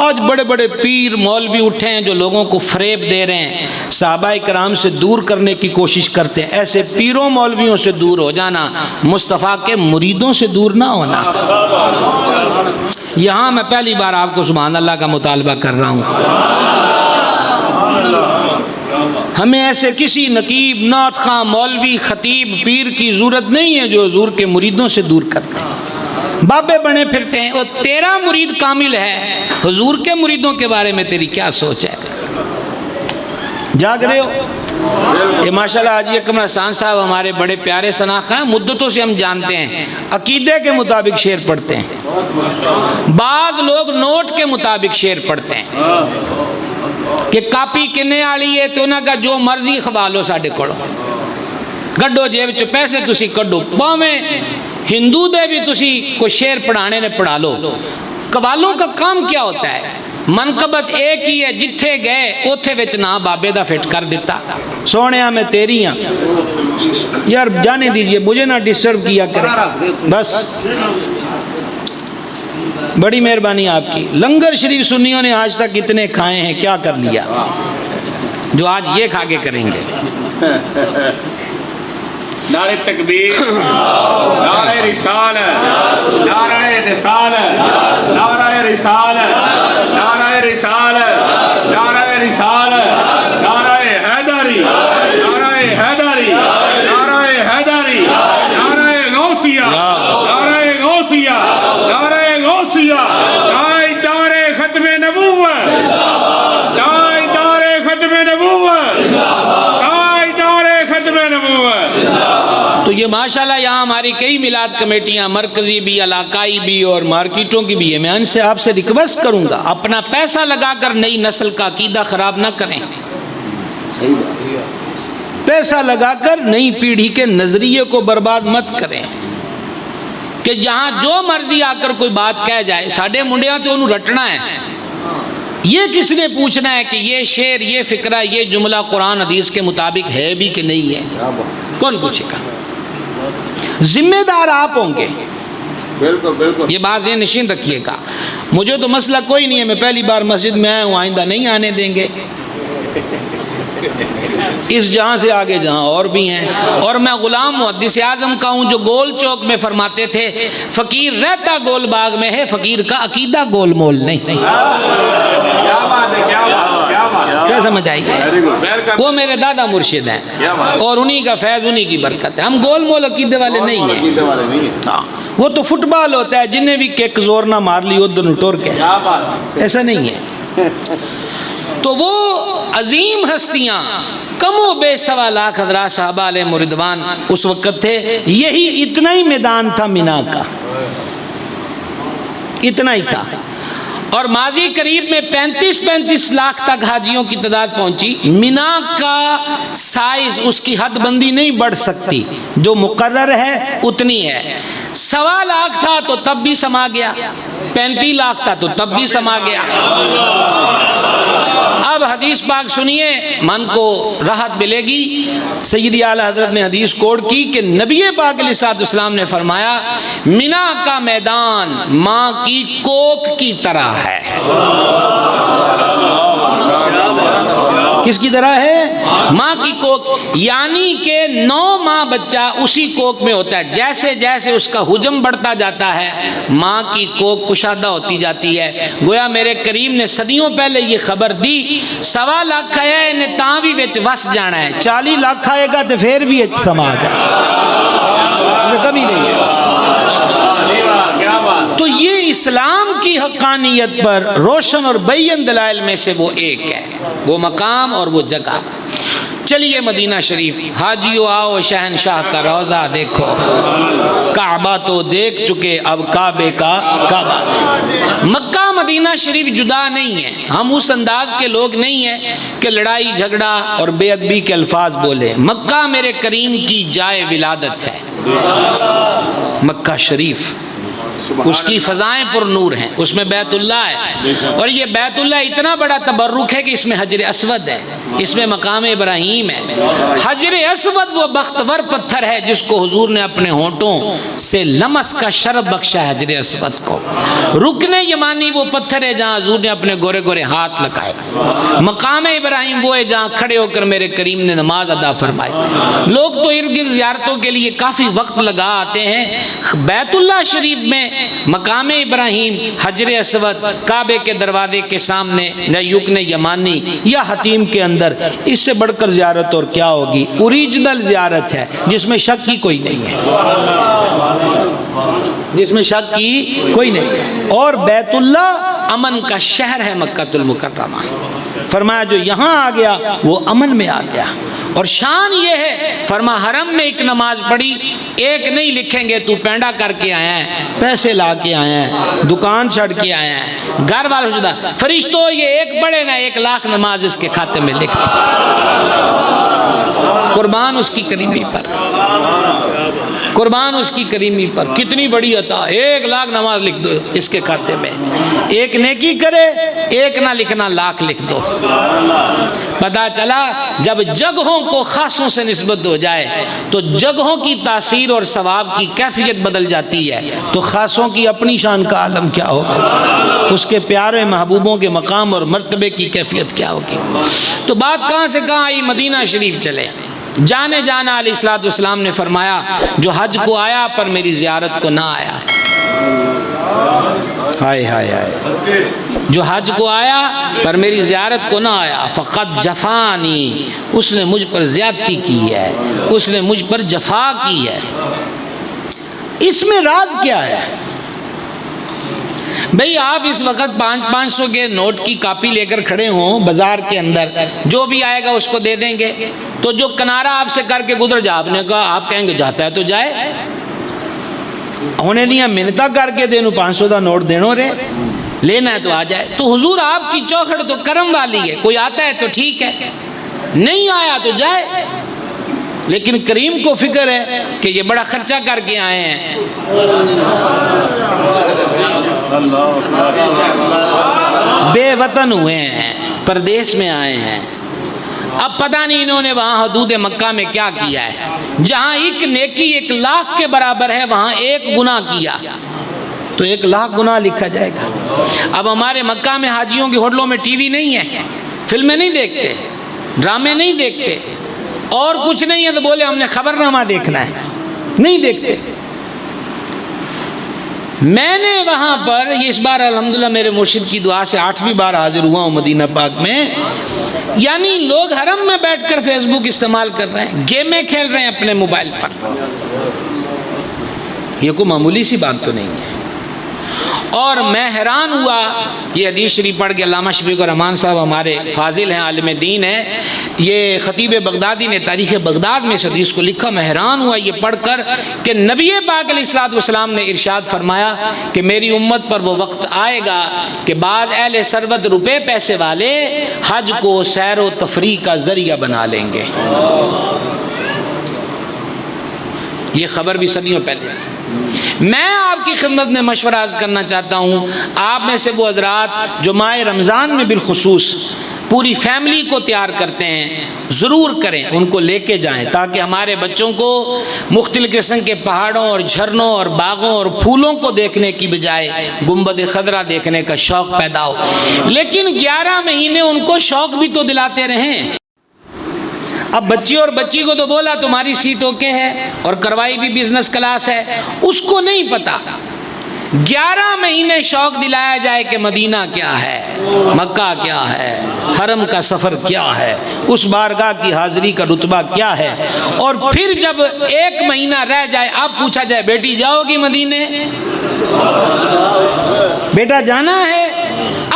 آج بڑے بڑے پیر مولوی اٹھے ہیں جو لوگوں کو فریب دے رہے ہیں, صحابہ کرام سے دور کرنے کی کوشش کرتے ہیں. ایسے پیروں مولویوں سے دور ہو جانا, مصطفیٰ کے مریدوں سے دور نہ ہونا. یہاں میں پہلی بار آپ کو سبحان اللہ کا مطالبہ کر رہا ہوں. ہمیں ایسے کسی نقیب, نعت خواں, مولوی, خطیب, پیر کی ضرورت نہیں ہے جو حضور کے مریدوں سے دور کرتے ہیں. بابے بنے پھرتے ہیں. وہ تیرا مرید کامل ہے, حضور کے مریدوں کے بارے میں تیری کیا سوچ ہے؟ جاگ رہے ہو؟ یہ ماشاءاللہ حاجی اکمل حسان صاحب ہمارے بڑے پیارے شناخت ہیں, مدتوں سے ہم جانتے ہیں. عقیدے کے مطابق شعر پڑھتے ہیں. بعض لوگ نوٹ کے مطابق شعر پڑھتے ہیں کہ کاپی کنے آلی ہے تو انہاں کا جو مرضی خبالو ساڑھے کڑو, گڈو جیب چو پیسے تسی کڈو, باویں ہندو دے بھی تسی کو شعر پڑھانے نے پڑھا لو. قوالوں کا کام کیا ہوتا ہے؟ منقبت ایک ہی ہے, جتھے گئے اوتھے وچ نہ بابے دا فٹ کر دیتا. سونیا میں تیری ہاں یار, جانے دیجئے, مجھے نہ ڈسٹرب کیا کرے بس. بڑی مہربانی آپ کی. لنگر شریف سنیوں نے آج تک اتنے کھائے ہیں, کیا کر لیا جو آج یہ کھا کے کریں گے؟ نعرہ تکبیر, نعرہ رسالت, نعرہ رسالت, نعرہ رسالت, نعرہ رسالت, نعرہ رسالت, نعرہ حیدری, نعرہ حیدری, نعرہ حیدری, نعرہ غوثیہ, نعرہ غوثیہ, نعرہ غوثیہ, تاجدار ختم نبوت, تاجدار ختم نبوت, تاجدار ختم نبوت. تو یہ ماشاءاللہ یہاں ہماری کئی میلاد کمیٹیاں, مرکزی بھی, علاقائی بھی اور مارکیٹوں کی بھی ہے. میں ان سے آپ سے ریکویسٹ کروں گا اپنا پیسہ لگا کر نئی نسل کا عقیدہ خراب نہ کریں. پیسہ لگا کر نئی پیڑھی کے نظریے کو برباد مت کریں کہ جہاں جو مرضی آ کر کوئی بات کہہ جائے ساڑھے منڈیاں تو انہوں رٹنا ہے. یہ کس نے پوچھنا ہے کہ یہ شعر, یہ فکرہ, یہ جملہ قرآن حدیث کے مطابق ہے بھی کہ نہیں ہے؟ کون پوچھے گا؟ ذمہ دار آپ ہوں گے. یہ بات ذہن نشین رکھیے گا. مجھے تو مسئلہ کوئی نہیں ہے, میں پہلی بار مسجد میں آیا ہوں, آئندہ نہیں آنے دیں گے. اس جہاں سے آگے جہاں اور بھی ہیں. اور میں غلام محدث اعظم کا ہوں جو گول چوک میں فرماتے تھے فقیر رہتا گول باغ میں ہے, فقیر کا عقیدہ گول مول نہیں. کیا سمجھ آئی ہے؟ وہ میرے دادا مرشد ہیں اور انہی کا فیض, انہی کی برکت ہے. ہم گول مول عقیدے والے نہیں ہیں. وہ تو فٹ بال ہوتا ہے, جنہیں بھی کیک زور نہ مار لی ادھر ٹور کے, ایسا نہیں ہے. تو وہ عظیم ہستیاں کم و بے 1.25 لاکھ حضرات صحابہ علیہ مردوان اس وقت تھے. یہی اتنا ہی میدان تھا مینا کا, اتنا ہی تھا. اور ماضی قریب میں 35 لاکھ تک حاجیوں کی تعداد پہنچی. مینا کا سائز, اس کی حد بندی نہیں بڑھ سکتی, جو مقرر ہے اتنی ہے. 1.25 لاکھ تھا تو تب بھی سما گیا, 35 لاکھ تھا تو تب بھی سما گیا. اب حدیث پاک سنیے, من کو راحت ملے گی. سیدی اعلیٰ حضرت نے حدیث کوڈ کی کہ نبی پاک علیہ الصلوۃ والسلام نے فرمایا مینا کا میدان ماں کی کوکھ کی طرح ہے. کس کی طرح ہے؟ ماں کی کوکھ، یعنی کہ 9 ماہ بچہ اسی کوکھ میں ہوتا ہے. جیسے جیسے اس کا حجم بڑھتا جاتا ہے ماں کی کوکھ کشادہ ہوتی جاتی ہے. گویا میرے کریم نے صدیوں پہلے یہ خبر دی. 1.25 لاکھ آیا انہیں تاں بھی وچ وس جانا ہے. 40 لاکھ آئے گا تو پھر بھی سما جائے، کبھی نہیں ہے. تو یہ اسلام کی حقانیت پر روشن اور بین دلائل میں سے وہ ایک ہے، وہ مقام اور وہ جگہ. چلیے مدینہ شریف، حاجیو آؤ شہنشاہ کا روضہ دیکھو. کعبہ تو دیکھ چکے اب کعبے کا کعبہ. مکہ مدینہ شریف جدا نہیں ہے. ہم اس انداز کے لوگ نہیں ہیں کہ لڑائی جھگڑا اور بے ادبی کے الفاظ بولے. مکہ میرے کریم کی جائے ولادت ہے. مکہ شریف اس کی فضائیں پر نور ہیں، اس میں بیت اللہ ہے، اور یہ بیت اللہ اتنا بڑا تبرک ہے کہ اس میں حجر اسود ہے، اس میں مقام ابراہیم ہے. حجر اسود وہ بختور پتھر ہے جس کو حضور نے اپنے ہونٹوں سے لمس کا شرف بخشا ہے. حجر اسود کو رکن یمانی وہ پتھر ہے جہاں حضور نے اپنے گورے گورے ہاتھ لگائے. مقام ابراہیم وہ ہے جہاں کھڑے ہو کر میرے کریم نے نماز ادا فرمائی. لوگ تو ارد گرد زیارتوں کے لیے کافی وقت لگا آتے ہیں. بیت اللہ شریف میں مقام ابراہیم، حجر اسود، کعبے کے دروازے کے سامنے یا رکن یمانی یا حتیم کے اندر، اس سے بڑھ کر زیارت اور کیا ہوگی. اوریجنل زیارت ہے جس میں شک کی کوئی نہیں ہے، جس میں شک کی کوئی نہیں ہے. اور بیت اللہ امن کا شہر ہے مکہ المکرمہ. فرمایا جو یہاں آ گیا وہ امن میں آ گیا. اور شان یہ ہے، فرما حرم میں ایک نماز پڑھی، ایک نہیں لکھیں گے تو پینڈا کر کے آیا ہے، پیسے لا کے آیا ہے، دکان چھڑ کے آیا ہے، گھر والوں شدہ. فرشتوں یہ ایک پڑھے نہ 1 لاکھ نماز اس کے کھاتے میں لکھ دو. قربان اس کی کریمی پر، قربان اس کی کریمی پر. کتنی بڑی عطا، 1 لاکھ نماز لکھ دو اس کے کھاتے میں. ایک نیکی کرے، ایک نہ لکھنا 1 لاکھ لکھ دو. پتہ چلا جب جگہوں کو خاصوں سے نسبت ہو جائے تو جگہوں کی تاثیر اور ثواب کی کیفیت بدل جاتی ہے، تو خاصوں کی اپنی شان کا عالم کیا ہوگا، اس کے پیارے محبوبوں کے مقام اور مرتبے کی کیفیت کیا ہوگی. تو بات کہاں سے کہاں آئی، مدینہ شریف چلے. جانے جانا علیہ الصلوۃ والسلام نے فرمایا جو حج کو آیا پر میری زیارت کو نہ آیا. ہائے ہائے ہائے. جو حج کو آیا پر میری زیارت کو نہ آیا، فقط جفانی، اس نے مجھ پر زیادتی کی ہے، اس نے مجھ پر جفا کی ہے. اس میں راز کیا ہے بھئی؟ آپ اس وقت 500 کے نوٹ کی کاپی لے کر کھڑے ہوں بازار کے اندر، جو بھی آئے گا اس کو دے دیں گے، تو جو کنارہ آپ سے کر کے گزر جا، آپ نے کہا، آپ کہیں گے جاتا ہے تو جائے، ہونے دیا منتا کر کے دینو 500 دا نوٹ دینو رے، لینا ہے تو آ جائے. تو حضور آپ کی چوکھٹ تو کرم والی ہے، کوئی آتا ہے تو ٹھیک ہے، نہیں آیا تو جائے. لیکن کریم کو فکر ہے کہ یہ بڑا خرچہ کر کے آئے ہیں، بے وطن ہوئے ہیں، پردیس میں آئے ہیں. اب پتہ نہیں انہوں نے وہاں حدود مکہ میں کیا کیا ہے. جہاں ایک نیکی 1 لاکھ کے برابر ہے، وہاں 1 گناہ کیا تو 1 لاکھ گناہ لکھا جائے گا. اب ہمارے مکہ میں حاجیوں کی ہوٹلوں میں ٹی وی نہیں ہے، فلمیں نہیں دیکھتے، ڈرامے نہیں دیکھتے، اور کچھ نہیں ہے تو بولے ہم نے خبرنامہ دیکھنا ہے، نہیں دیکھتے. میں نے وہاں پر اس بار الحمدللہ میرے مرشد کی دعا سے 8ویں بار حاضر ہوا ہوں مدینہ پاک میں. یعنی لوگ حرم میں بیٹھ کر فیس بک استعمال کر رہے ہیں، گیمیں کھیل رہے ہیں اپنے موبائل پر. یہ کوئی معمولی سی بات تو نہیں ہے. اور میں حیران ہوا، یہ حدیث شریف پڑھ کے علامہ شفیق الرحمان صاحب ہمارے فاضل ہیں، عالم دین ہیں، یہ خطیب بغدادی نے تاریخ بغداد میں اس حدیث کو لکھا. میں حیران ہوا یہ پڑھ کر کہ نبی پاک علیہ الصلوۃ والسلام نے ارشاد فرمایا کہ میری امت پر وہ وقت آئے گا کہ بعض اہل ثروت روپے پیسے والے حج کو سیر و تفریح کا ذریعہ بنا لیں گے. یہ خبر بھی صدیوں پہلے تھی. میں آپ کی خدمت میں مشورہ عرض کرنا چاہتا ہوں، آپ میں سے وہ حضرات جو ماہ رمضان میں بالخصوص پوری فیملی کو تیار کرتے ہیں، ضرور کریں، ان کو لے کے جائیں تاکہ ہمارے بچوں کو مختلف قسم کے پہاڑوں اور جھرنوں اور باغوں اور پھولوں کو دیکھنے کی بجائے گنبد خضرا دیکھنے کا شوق پیدا ہو۔ لیکن 11 مہینے ان کو شوق بھی تو دلاتے رہیں۔ اب بچی اور بچی کو تو بولا تمہاری سیٹ اوکے ہے اور کروائی بھی بزنس کلاس ہے، اس کو نہیں پتا 11 مہینے شوق دلایا جائے کہ مدینہ کیا ہے، مکہ کیا ہے، حرم کا سفر کیا ہے، اس بارگاہ کی حاضری کا رتبہ کیا ہے، اور پھر جب 1 مہینہ رہ جائے اب پوچھا جائے بیٹی جاؤ گی مدینے، بیٹا جانا ہے،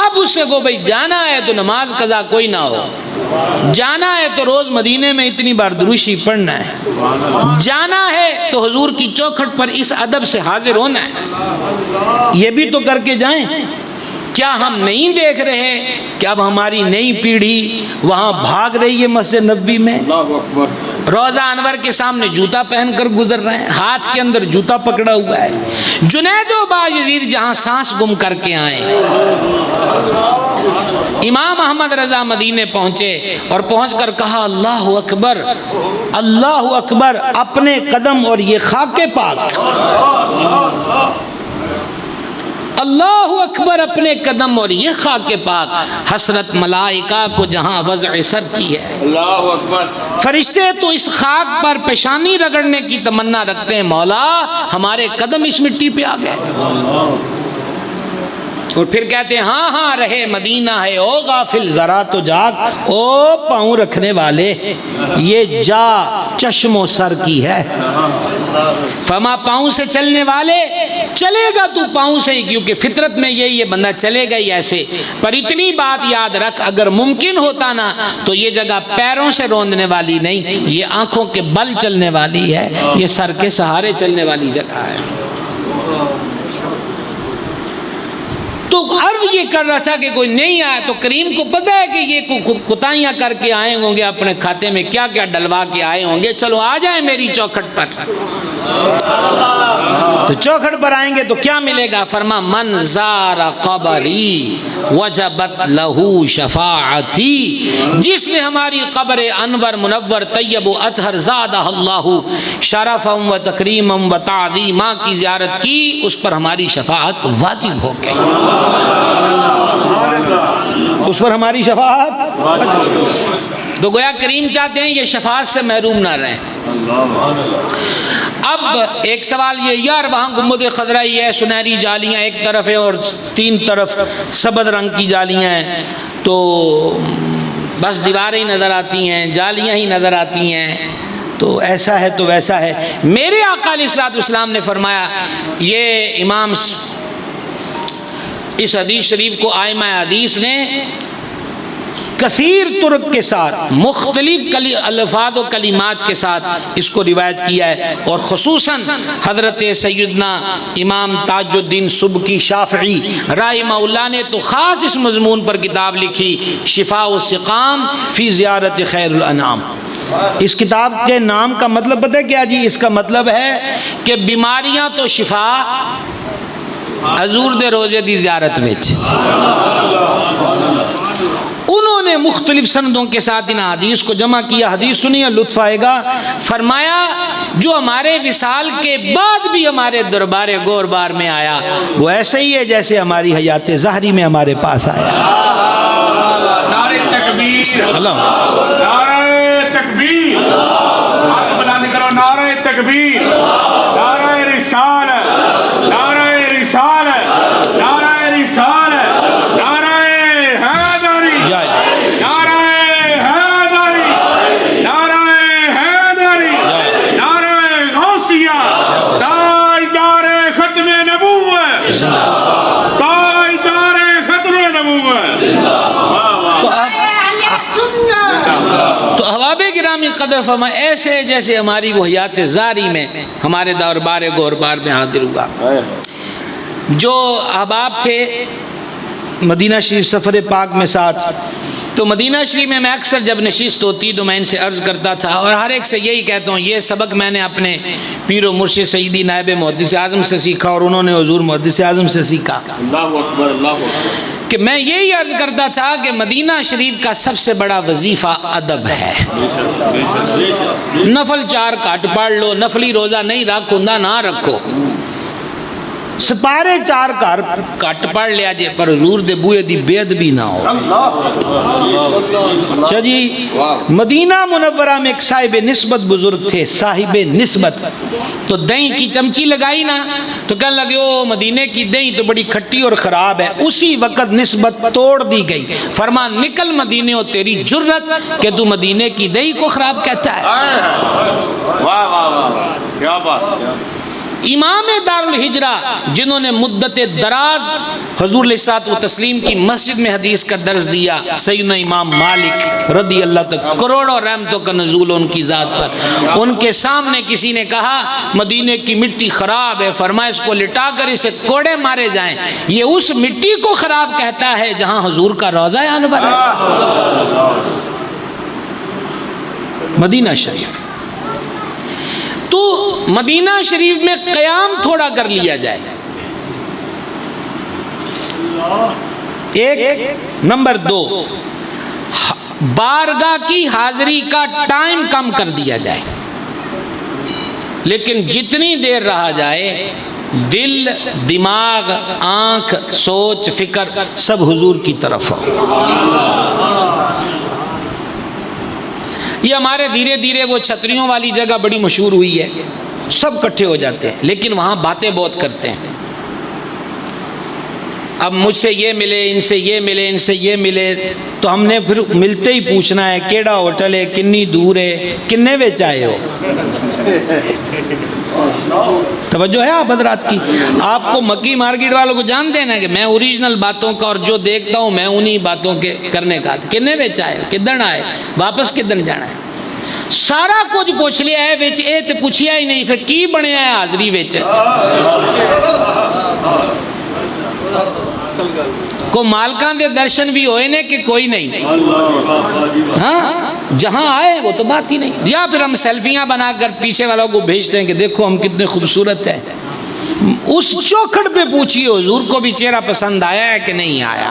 اب اس سے کو بھئی جانا ہے تو نماز قضا کوئی نہ ہو، جانا ہے تو روز مدینے میں اتنی بار درود شریف پڑھنا ہے، جانا ہے تو حضور کی چوکھٹ پر اس ادب سے حاضر ہونا ہے، یہ بھی تو کر کے جائیں۔ کیا ہم نہیں دیکھ رہے کہ اب ہماری نئی پیڑھی وہاں بھاگ رہی ہے مسجد نبوی میں، روضہ انور کے سامنے جوتا پہن کر گزر رہے ہیں، ہاتھ کے اندر جوتا پکڑا ہوا ہے۔ جنید و باجزید جہاں سانس گم کر کے آئے، امام احمد رضا مدینے پہنچے اور پہنچ کر کہا اللہ اکبر، اللہ اکبر، اپنے قدم اور یہ خاک پاک، اللہ اکبر، اپنے قدم اور یہ خاک پاک، حسرت ملائکہ کو جہاں وضع سر کی ہے، اللہ اکبر، فرشتے تو اس خاک پر پیشانی رگڑنے کی تمنا رکھتے ہیں، مولا ہمارے قدم اس مٹی پہ آ گئے، اور پھر کہتے ہیں ہاں ہاں رہے مدینہ ہے، او غافل ذرا تو جاگ، او پاؤں رکھنے والے یہ جا چشم و سر کی ہے، فما پاؤں سے چلنے والے چلے گا تو پاؤں سے ہی، کیونکہ فطرت میں یہی ہے بندہ چلے گا ہی ایسے، پر اتنی بات یاد رکھ اگر ممکن ہوتا نا تو یہ جگہ پیروں سے روندنے والی نہیں، یہ آنکھوں کے بل چلنے والی ہے، یہ سر کے سہارے چلنے والی جگہ ہے۔ تو عرض یہ کر رہا تھا کہ کوئی نہیں آیا تو کریم کو پتہ ہے کہ یہ کوتاہیاں کر کے آئے ہوں گے، اپنے کھاتے میں کیا کیا ڈلوا کے آئے ہوں گے، چلو آ جائیں میری چوکھٹ پر۔ تو چوکھٹ پر آئیں گے تو کیا ملے گا؟ فرما من زار قبری وجبت لہو شفاعتی، جس نے ہماری قبر انور منور طیب و اطہر زادہ اللہ شرفا و تکریما و تعظیما کی زیارت کی، اس پر ہماری شفاعت واجب ہو گئی، اس پر ہماری شفاعت۔ تو گویا کریم چاہتے ہیں یہ شفاعت سے محروم نہ رہیں۔ اب ایک سوال یہ، یار وہاں گنبد خضرا ہی ہے، سنہری جالیاں ایک طرف ہیں اور 3 طرف سبز رنگ کی جالیاں ہیں، تو بس دیواریں ہی نظر آتی ہیں، جالیاں ہی نظر آتی ہیں، تو ایسا ہے تو ویسا ہے۔ میرے آقا علیہ الصلوۃ والسلام نے فرمایا، یہ امام اس حدیث شریف کو آئمہ حدیث نے کثیر طرق کے ساتھ مختلف الفاظ و کلمات کے ساتھ اس کو روایت کیا ہے، اور خصوصاً حضرت سیدنا امام تاج الدین سبکی شافعی رحمہ اللہ نے تو خاص اس مضمون پر کتاب لکھی، شفاء السقام فی زیارت خیر الانام۔ اس کتاب کے نام کا مطلب پتہ ہے کیا جی؟ اس کا مطلب ہے کہ بیماریاں تو شفا حضور دے روزے دی زیارت وچ۔ انہوں نے مختلف سندوں کے ساتھ ان حدیث کو جمع کیا، حدیث سنیے لطف آئے گا۔ فرمایا جو ہمارے وصال کے بعد بھی ہمارے دربار گوربار میں آیا وہ ایسے ہی ہے جیسے ہماری حیات ظاہری میں ہمارے پاس آیا۔ نعرہ تکبیر، اللہ، نعرہ تکبیر، ہاتھ بلند کرو، نعرہ تکبیر، نعرہ رسالت، نعرہ رسالت، نعرہ رسالت، نعرہ حیدری، نعرہ حیدری، نعرہ حیدری، نعرہ غوثیہ، تاجدار ختم نبوت، تاجدار ختم نبوت۔ تو احباب گرامی قدر فرمائے ایسے جیسے ہماری وہ حیات ظاہری میں ہمارے دربار گوربار میں حاضر ہوا۔ جو احباب تھے مدینہ شریف سفر پاک میں ساتھ، تو مدینہ شریف میں اکثر جب نشست ہوتی تو میں ان سے عرض کرتا تھا، اور ہر ایک سے یہی کہتا ہوں، یہ سبق میں نے اپنے پیر و مرشد سیدی نائب محدث اعظم سے سیکھا، اور انہوں نے حضور محدث اعظم سے سیکھا، اللہ اکبر اللہ اکبر، کہ میں یہی عرض کرتا تھا کہ مدینہ شریف کا سب سے بڑا وظیفہ ادب ہے۔ نفل 4 کٹ پڑھ لو، نفلی روزہ نہیں رکھ ہوندا نہ رکھو، سپارے 4 کٹ پڑھ لیا جے، پر حضور دے بوئے دی بے ادبی نہ ہو۔ اچھا جی، مدینہ منورہ میں ایک صاحب نسبت بزرگ تھے، صاحب نسبت، تو دہی کی چمچی لگائی نا تو کہنے لگے او مدینے کی دہی تو بڑی کھٹی اور خراب ہے۔ اسی وقت نسبت توڑ دی گئی، فرما نکل مدینے ہو، تیری جرت کہ تو مدینے کی دہی کو خراب کہتا ہے۔ واہ واہ واہ واہ، کیا بات، امام دار الہجرہ جنہوں نے مدت دراز حضور علیہ الصلوۃ والتسلیم کی مسجد میں حدیث کا درس دیا، سیدنا امام مالک رضی اللہ تک، کروڑوں رحمتوں کا نزول ان کی ذات پر، ان کے سامنے کسی نے کہا مدینے کی مٹی خراب ہے، فرمایا اس کو لٹا کر اسے کوڑے مارے جائیں، یہ اس مٹی کو خراب کہتا ہے جہاں حضور کا روضہ انور ہے۔ مدینہ شریف، تو مدینہ شریف میں قیام تھوڑا کر لیا جائے۔ ایک نمبر 2، بارگاہ کی حاضری کا ٹائم کم کر دیا جائے، لیکن جتنی دیر رہا جائے دل، دماغ، آنکھ، سوچ، فکر سب حضور کی طرف ہو۔ یہ ہمارے دھیرے دھیرے وہ چھتریوں والی جگہ بڑی مشہور ہوئی ہے، سب کٹھے ہو جاتے ہیں، لیکن وہاں باتیں بہت کرتے ہیں۔ اب مجھ سے یہ ملے، ان سے یہ ملے، ان سے یہ ملے، تو ہم نے پھر ملتے ہی پوچھنا ہے کیڑا ہوٹل ہے، کنی دور ہے، کنے وچ آئے ہو۔ توجہ ہے آپ حضرات کی؟ آپ کو مکی مارکیٹ والوں کو جانتے ہیں نا کہ میں اوریجنل باتوں کا اور جو دیکھتا ہوں میں انہی باتوں کے کرنے کا، کنے وچ آئے، کدن آئے، واپس کدن جانا ہے، سارا کچھ پوچھ لیا ہے، وچ اے تے پوچھیا ہی نہیں، پھر کی بنیا ہے حاضری وچ؟ کو مالکان دے درشن بھی ہوئے نے کہ کوئی نہیں؟ ہاں، جہاں آئے وہ تو بات ہی نہیں، یا پھر ہم سیلفیاں بنا کر پیچھے والوں کو بھیجتے ہیں کہ دیکھو ہم کتنے خوبصورت ہیں۔ اس چوکھڑ پہ پوچھئے حضور کو بھی چہرہ پسند آیا ہے کہ نہیں آیا؟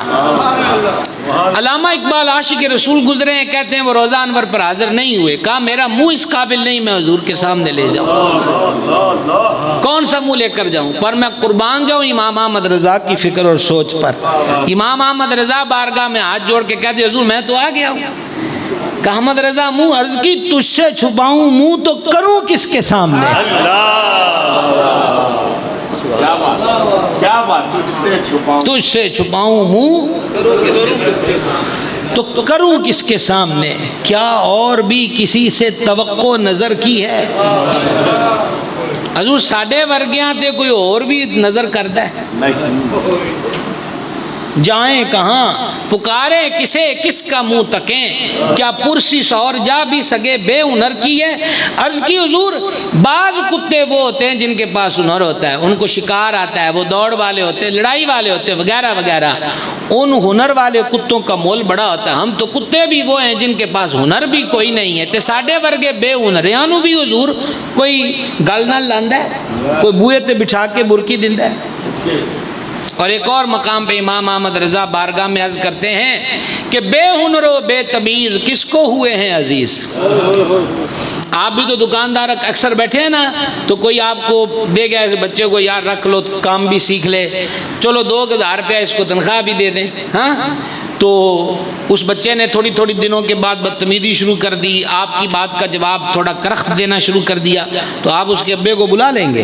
علامہ اقبال عاشق رسول گزرے ہیں، کہتے ہیں وہ روضہ انور پر حاضر نہیں ہوئے، کہا میرا منہ اس قابل نہیں میں حضور کے سامنے لے جاؤں، کون سا منہ لے کر جاؤں، پر میں قربان جاؤں امام احمد رضا کی فکر اور سوچ پر۔ امام احمد رضا بارگاہ میں ہاتھ جوڑ کے کہتے حضور میں تو آ گیا ہوں۔ کہ احمد رضا منہ عرض کی تجھ سے چھپاؤں منہ تو کروں کس کے سامنے؟ کیا بات، تجھ سے چھپاؤں منہ تو کروں کس کے سامنے؟ کیا اور بھی کسی سے توقع نظر کی ہے؟ حضور ساڑھے ورگیاں تے کوئی اور بھی نظر کرتا ہے؟ جائیں کہاں پکارے کسے کس کا منہ تکیں، کیا پرسی سور جا بھی سگے بے ہنر کی ہے؟ عرض کی حضور بعض کتے وہ ہوتے ہیں جن کے پاس ہنر ہوتا ہے، ان کو شکار آتا ہے، وہ دوڑ والے ہوتے ہیں، لڑائی والے ہوتے ہیں وغیرہ وغیرہ، ان ہنر والے کتوں کا مول بڑا ہوتا ہے۔ ہم تو کتے بھی وہ ہیں جن کے پاس ہنر بھی کوئی نہیں ہے، تے ساڑھے ورگے بے ہنریانو بھی حضور کوئی گل نہ لاندا ہے، کوئی بوئے تے بٹھا کے برکی دیندا ہے۔ اور ایک اور مقام پہ امام احمد رضا بارگاہ میں عرض کرتے ہیں کہ بے ہنر و بے تمیز کس کو ہوئے ہیں عزیز؟ آپ بھی تو دکاندار اکثر بیٹھے ہیں نا، تو کوئی آپ کو دے گیا اس بچے کو، یار رکھ لو کام بھی سیکھ لے، چلو 2000 روپیہ اس کو تنخواہ بھی دے دیں، ہاں تو اس بچے نے تھوڑی تھوڑی دنوں کے بعد بدتمیزی شروع کر دی، آپ کی بات کا جواب تھوڑا کرخت دینا شروع کر دیا، تو آپ اس کے ابے کو بلا لیں گے؟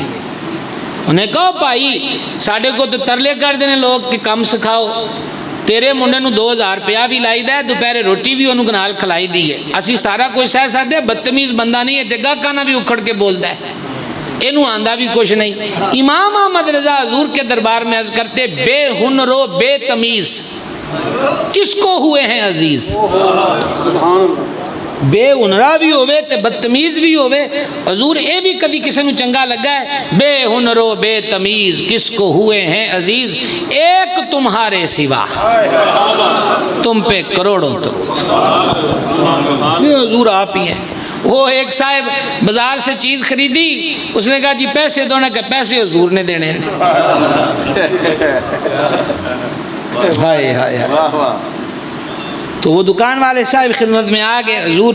انہیں کہو بھائی ساڑھے کو تو ترلے کر دینے لوگ کہ کم سکھاؤ، تیرے منڈے نو 2000 روپیہ بھی لائی دا ہے، دوپہرے روٹی بھی انہوں کنال کھلائی دی ہے، اسی سارا کوئی سہ ساتھ ہے، بدتمیز بندہ نہیں ہے، جگہ کانا بھی اکھڑ کے بولتا ہے، انہوں آندہ بھی کچھ نہیں۔ امام احمد رضا حضور کے دربار میں عرض کرتے بے ہنر و بے تمیز کس کو ہوئے ہیں عزیز؟ بے ہنرا بھی ہوئے تے بدتمیز بھی ہوئے. حضور اے بھی کدی کسی نو چنگا لگا ہے؟ بے ہنر و بے تمیز کس کو ہوئے ہیں عزیز، ایک تمہارے سوا تم پہ کروڑوں تم. یہ حضور آپ ہی ہیں. وہ ایک صاحب بازار سے چیز خریدی، اس نے کہا جی پیسے دو، نے کہا پیسے حضور نے دینے ہیں. ہائے ہائے ہائے. تو وہ دکان والے صاحب خدمت میں آ گئے، حضور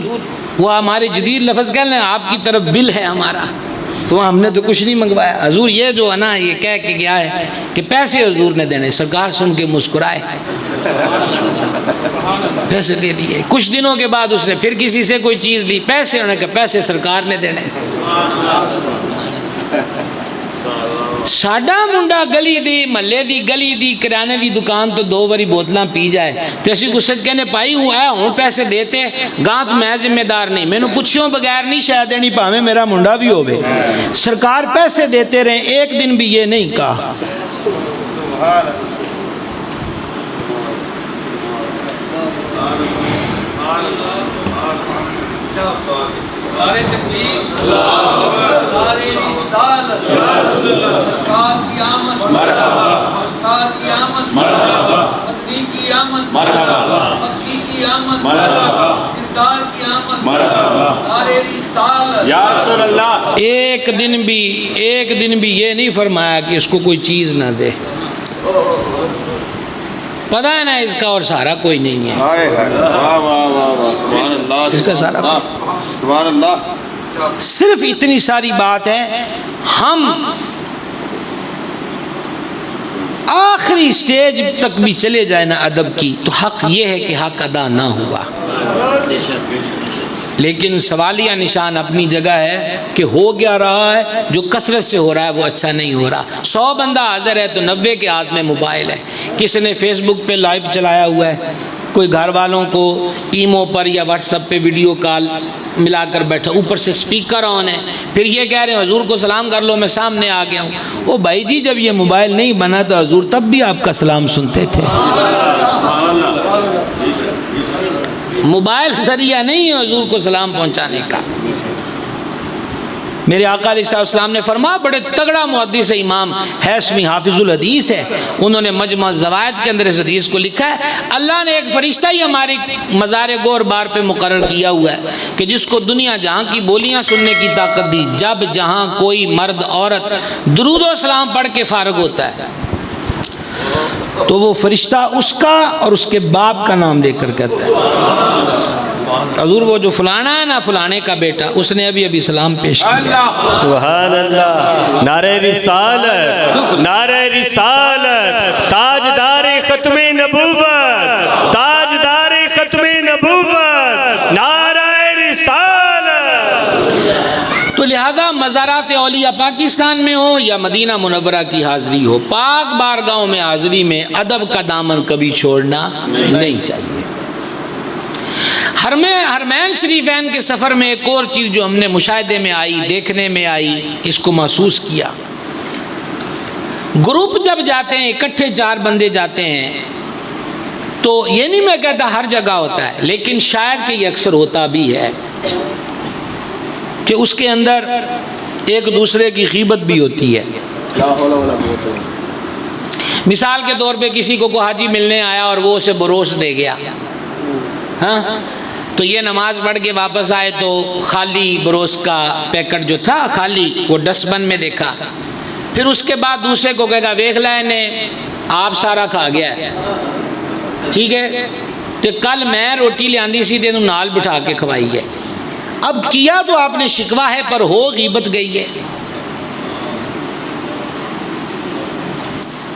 وہ ہمارے جدید لفظ کہہ لیں آپ کی طرف بل ہے ہمارا. تو ہم نے تو کچھ نہیں منگوایا. حضور یہ جو ہے نا یہ کہہ کے گیا ہے کہ پیسے حضور نے دینے. سرکار سن کے مسکرائے، پیسے دے دیے. کچھ دنوں کے بعد اس نے پھر کسی سے کوئی چیز لی، پیسے، انہوں نے کہا پیسے سرکار نے دینے. ساڈا منڈا گلی دی محلے دی گلی دی کرانے دی دکان تو 2 باری بوتلاں پی جائے تے اسی غصے کہنے پائی ہوں اے ہوں پیسے دیتے گاں تو میں ذمہ دار نہیں، میں نے پوچھوں بغیر نہیں شاید دینی پاویں میرا منڈا بھی ہوے. سرکار پیسے دیتے رہے، ایک دن بھی یہ نہیں کہا. ایک دن بھی یہ نہیں فرمایا کہ اس کو کوئی چیز نہ دے. پتہ ہے نا اس کا اور سہارا کوئی نہیں ہے، اس کا سہارا سبحان اللہ. صرف اتنی ساری بات ہے، ہم آخری سٹیج تک بھی چلے جائیں نا ادب کی تو حق یہ ہے کہ حق ادا نہ ہوا. لیکن سوالیہ نشان اپنی جگہ ہے کہ ہو گیا رہا ہے، جو کثرت سے ہو رہا ہے وہ اچھا نہیں ہو رہا. 100 بندہ حاضر ہے تو 90 کے ہاتھ میں موبائل ہے. کسی نے فیس بک پہ لائیو چلایا ہوا ہے، کوئی گھر والوں کو ایمو پر یا واٹس ایپ پہ ویڈیو کال ملا کر بیٹھا، اوپر سے سپیکر آن ہے، پھر یہ کہہ رہے ہیں حضور کو سلام کر لو میں سامنے آ گیا ہوں. او بھائی جی جب یہ موبائل نہیں بنا تو حضور تب بھی آپ کا سلام سنتے تھے. موبائل ذریعہ نہیں ہے حضور کو سلام پہنچانے کا. میرے آقا علیہ السلام نے فرمایا، بڑے تگڑا محدث امام حیثمی حافظ الحدیث ہے، انہوں نے مجمع الزوائد کے اندر اس حدیث کو لکھا ہے. اللہ نے ایک فرشتہ ہی ہماری مزار گور بار پہ مقرر کیا ہوا ہے کہ جس کو دنیا جہاں کی بولیاں سننے کی طاقت دی. جب جہاں کوئی مرد عورت درود و سلام پڑھ کے فارغ ہوتا ہے تو وہ فرشتہ اس کا اور اس کے باپ کا نام لے کر کہتا ہے حضور وہ جو فلانا ہے نا فلانے کا بیٹا، اس نے ابھی سلام پیش کیا. سبحان اللہ. نعرہ رسالت، نعرہ رسالت، تاجدار ختم نبوت، تاجدار ختم نبوت، نعرہ رسالت. تو لہذا مزارات اولیاء پاکستان میں ہو یا مدینہ منورہ کی حاضری ہو، پاک بارگاہوں میں حاضری میں ادب کا دامن کبھی چھوڑنا نہیں چاہیے. حرمین شریفین کے سفر میں ایک اور چیز جو ہم نے مشاہدے میں آئی، دیکھنے میں آئی، اس کو محسوس کیا. گروپ جب جاتے ہیں، اکٹھے 4 بندے جاتے ہیں تو یہ نہیں میں کہتا ہر جگہ ہوتا ہے، لیکن شاید کہ یہ اکثر ہوتا بھی ہے کہ اس کے اندر ایک دوسرے کی غیبت بھی ہوتی ہے. مثال کے طور پہ کسی کو کوئی حاجی ملنے آیا اور وہ اسے بروس دے گیا، ہاں تو یہ نماز پڑھ کے واپس آئے تو خالی بروس کا پیکٹ جو تھا خالی وہ ڈسٹ بن میں دیکھا. پھر اس کے بعد دوسرے کو کہے گا ویکھ لائے نے آپ سارا کھا گیا ہے، ٹھیک ہے تو کل میں روٹی لے آندی سی تینوں نال بٹھا کے کھوائی ہے. اب کیا تو آپ نے شکوہ ہے پر ہو غیبت گئی ہے،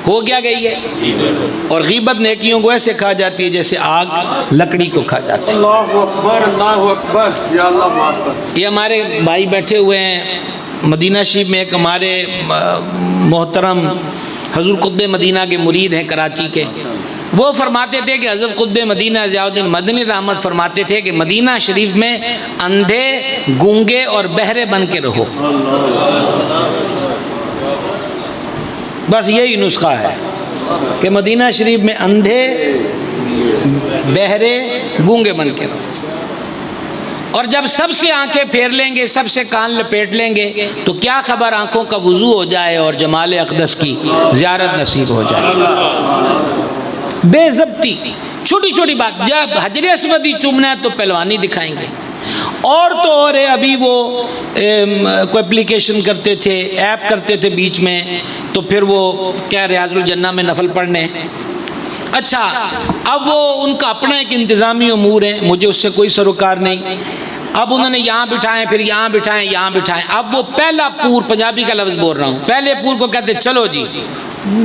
ہو کیا گئی ہے. اور غیبت نیکیوں کو ایسے کھا جاتی ہے جیسے آگ لکڑی کو کھا جاتی ہے. اللہ اکبر، اللہ اکبر، یا اللہ معاف کر. یہ ہمارے بھائی بیٹھے ہوئے ہیں مدینہ شریف میں، ایک ہمارے محترم حضور قطب مدینہ کے مرید ہیں کراچی کے. وہ فرماتے تھے کہ حضرت قطب مدینہ ضیاء الدین مدنی رحمت فرماتے تھے کہ مدینہ شریف میں اندھے، گونگے اور بہرے بن کے رہو. بس یہی نسخہ ہے کہ مدینہ شریف میں اندھے، بہرے، گونگے بن کے رہو. اور جب سب سے آنکھیں پھیر لیں گے، سب سے کان لپیٹ لیں گے، تو کیا خبر آنکھوں کا وضو ہو جائے اور جمال اقدس کی زیارت نصیب ہو جائے۔ بے ضبطی، چھوٹی چھوٹی بات، جب حجر اسود ہی چومنا ہے تو پہلوانی دکھائیں گے۔ اور تو اور ابھی وہ کوئی اپلیکیشن کرتے تھے، ایپ کرتے تھے بیچ میں، تو پھر وہ کیا ریاض الجنہ میں نفل پڑھنے۔ اچھا، اب وہ ان کا اپنا ایک انتظامی امور ہے، مجھے اس سے کوئی سروکار نہیں۔ اب انہوں نے یہاں بٹھائیں، پھر یہاں بٹھائیں، یہاں بٹھائیں۔ اب وہ پہلا پور، پنجابی کا لفظ بول رہا ہوں، پہلے پور کو کہتے چلو جی،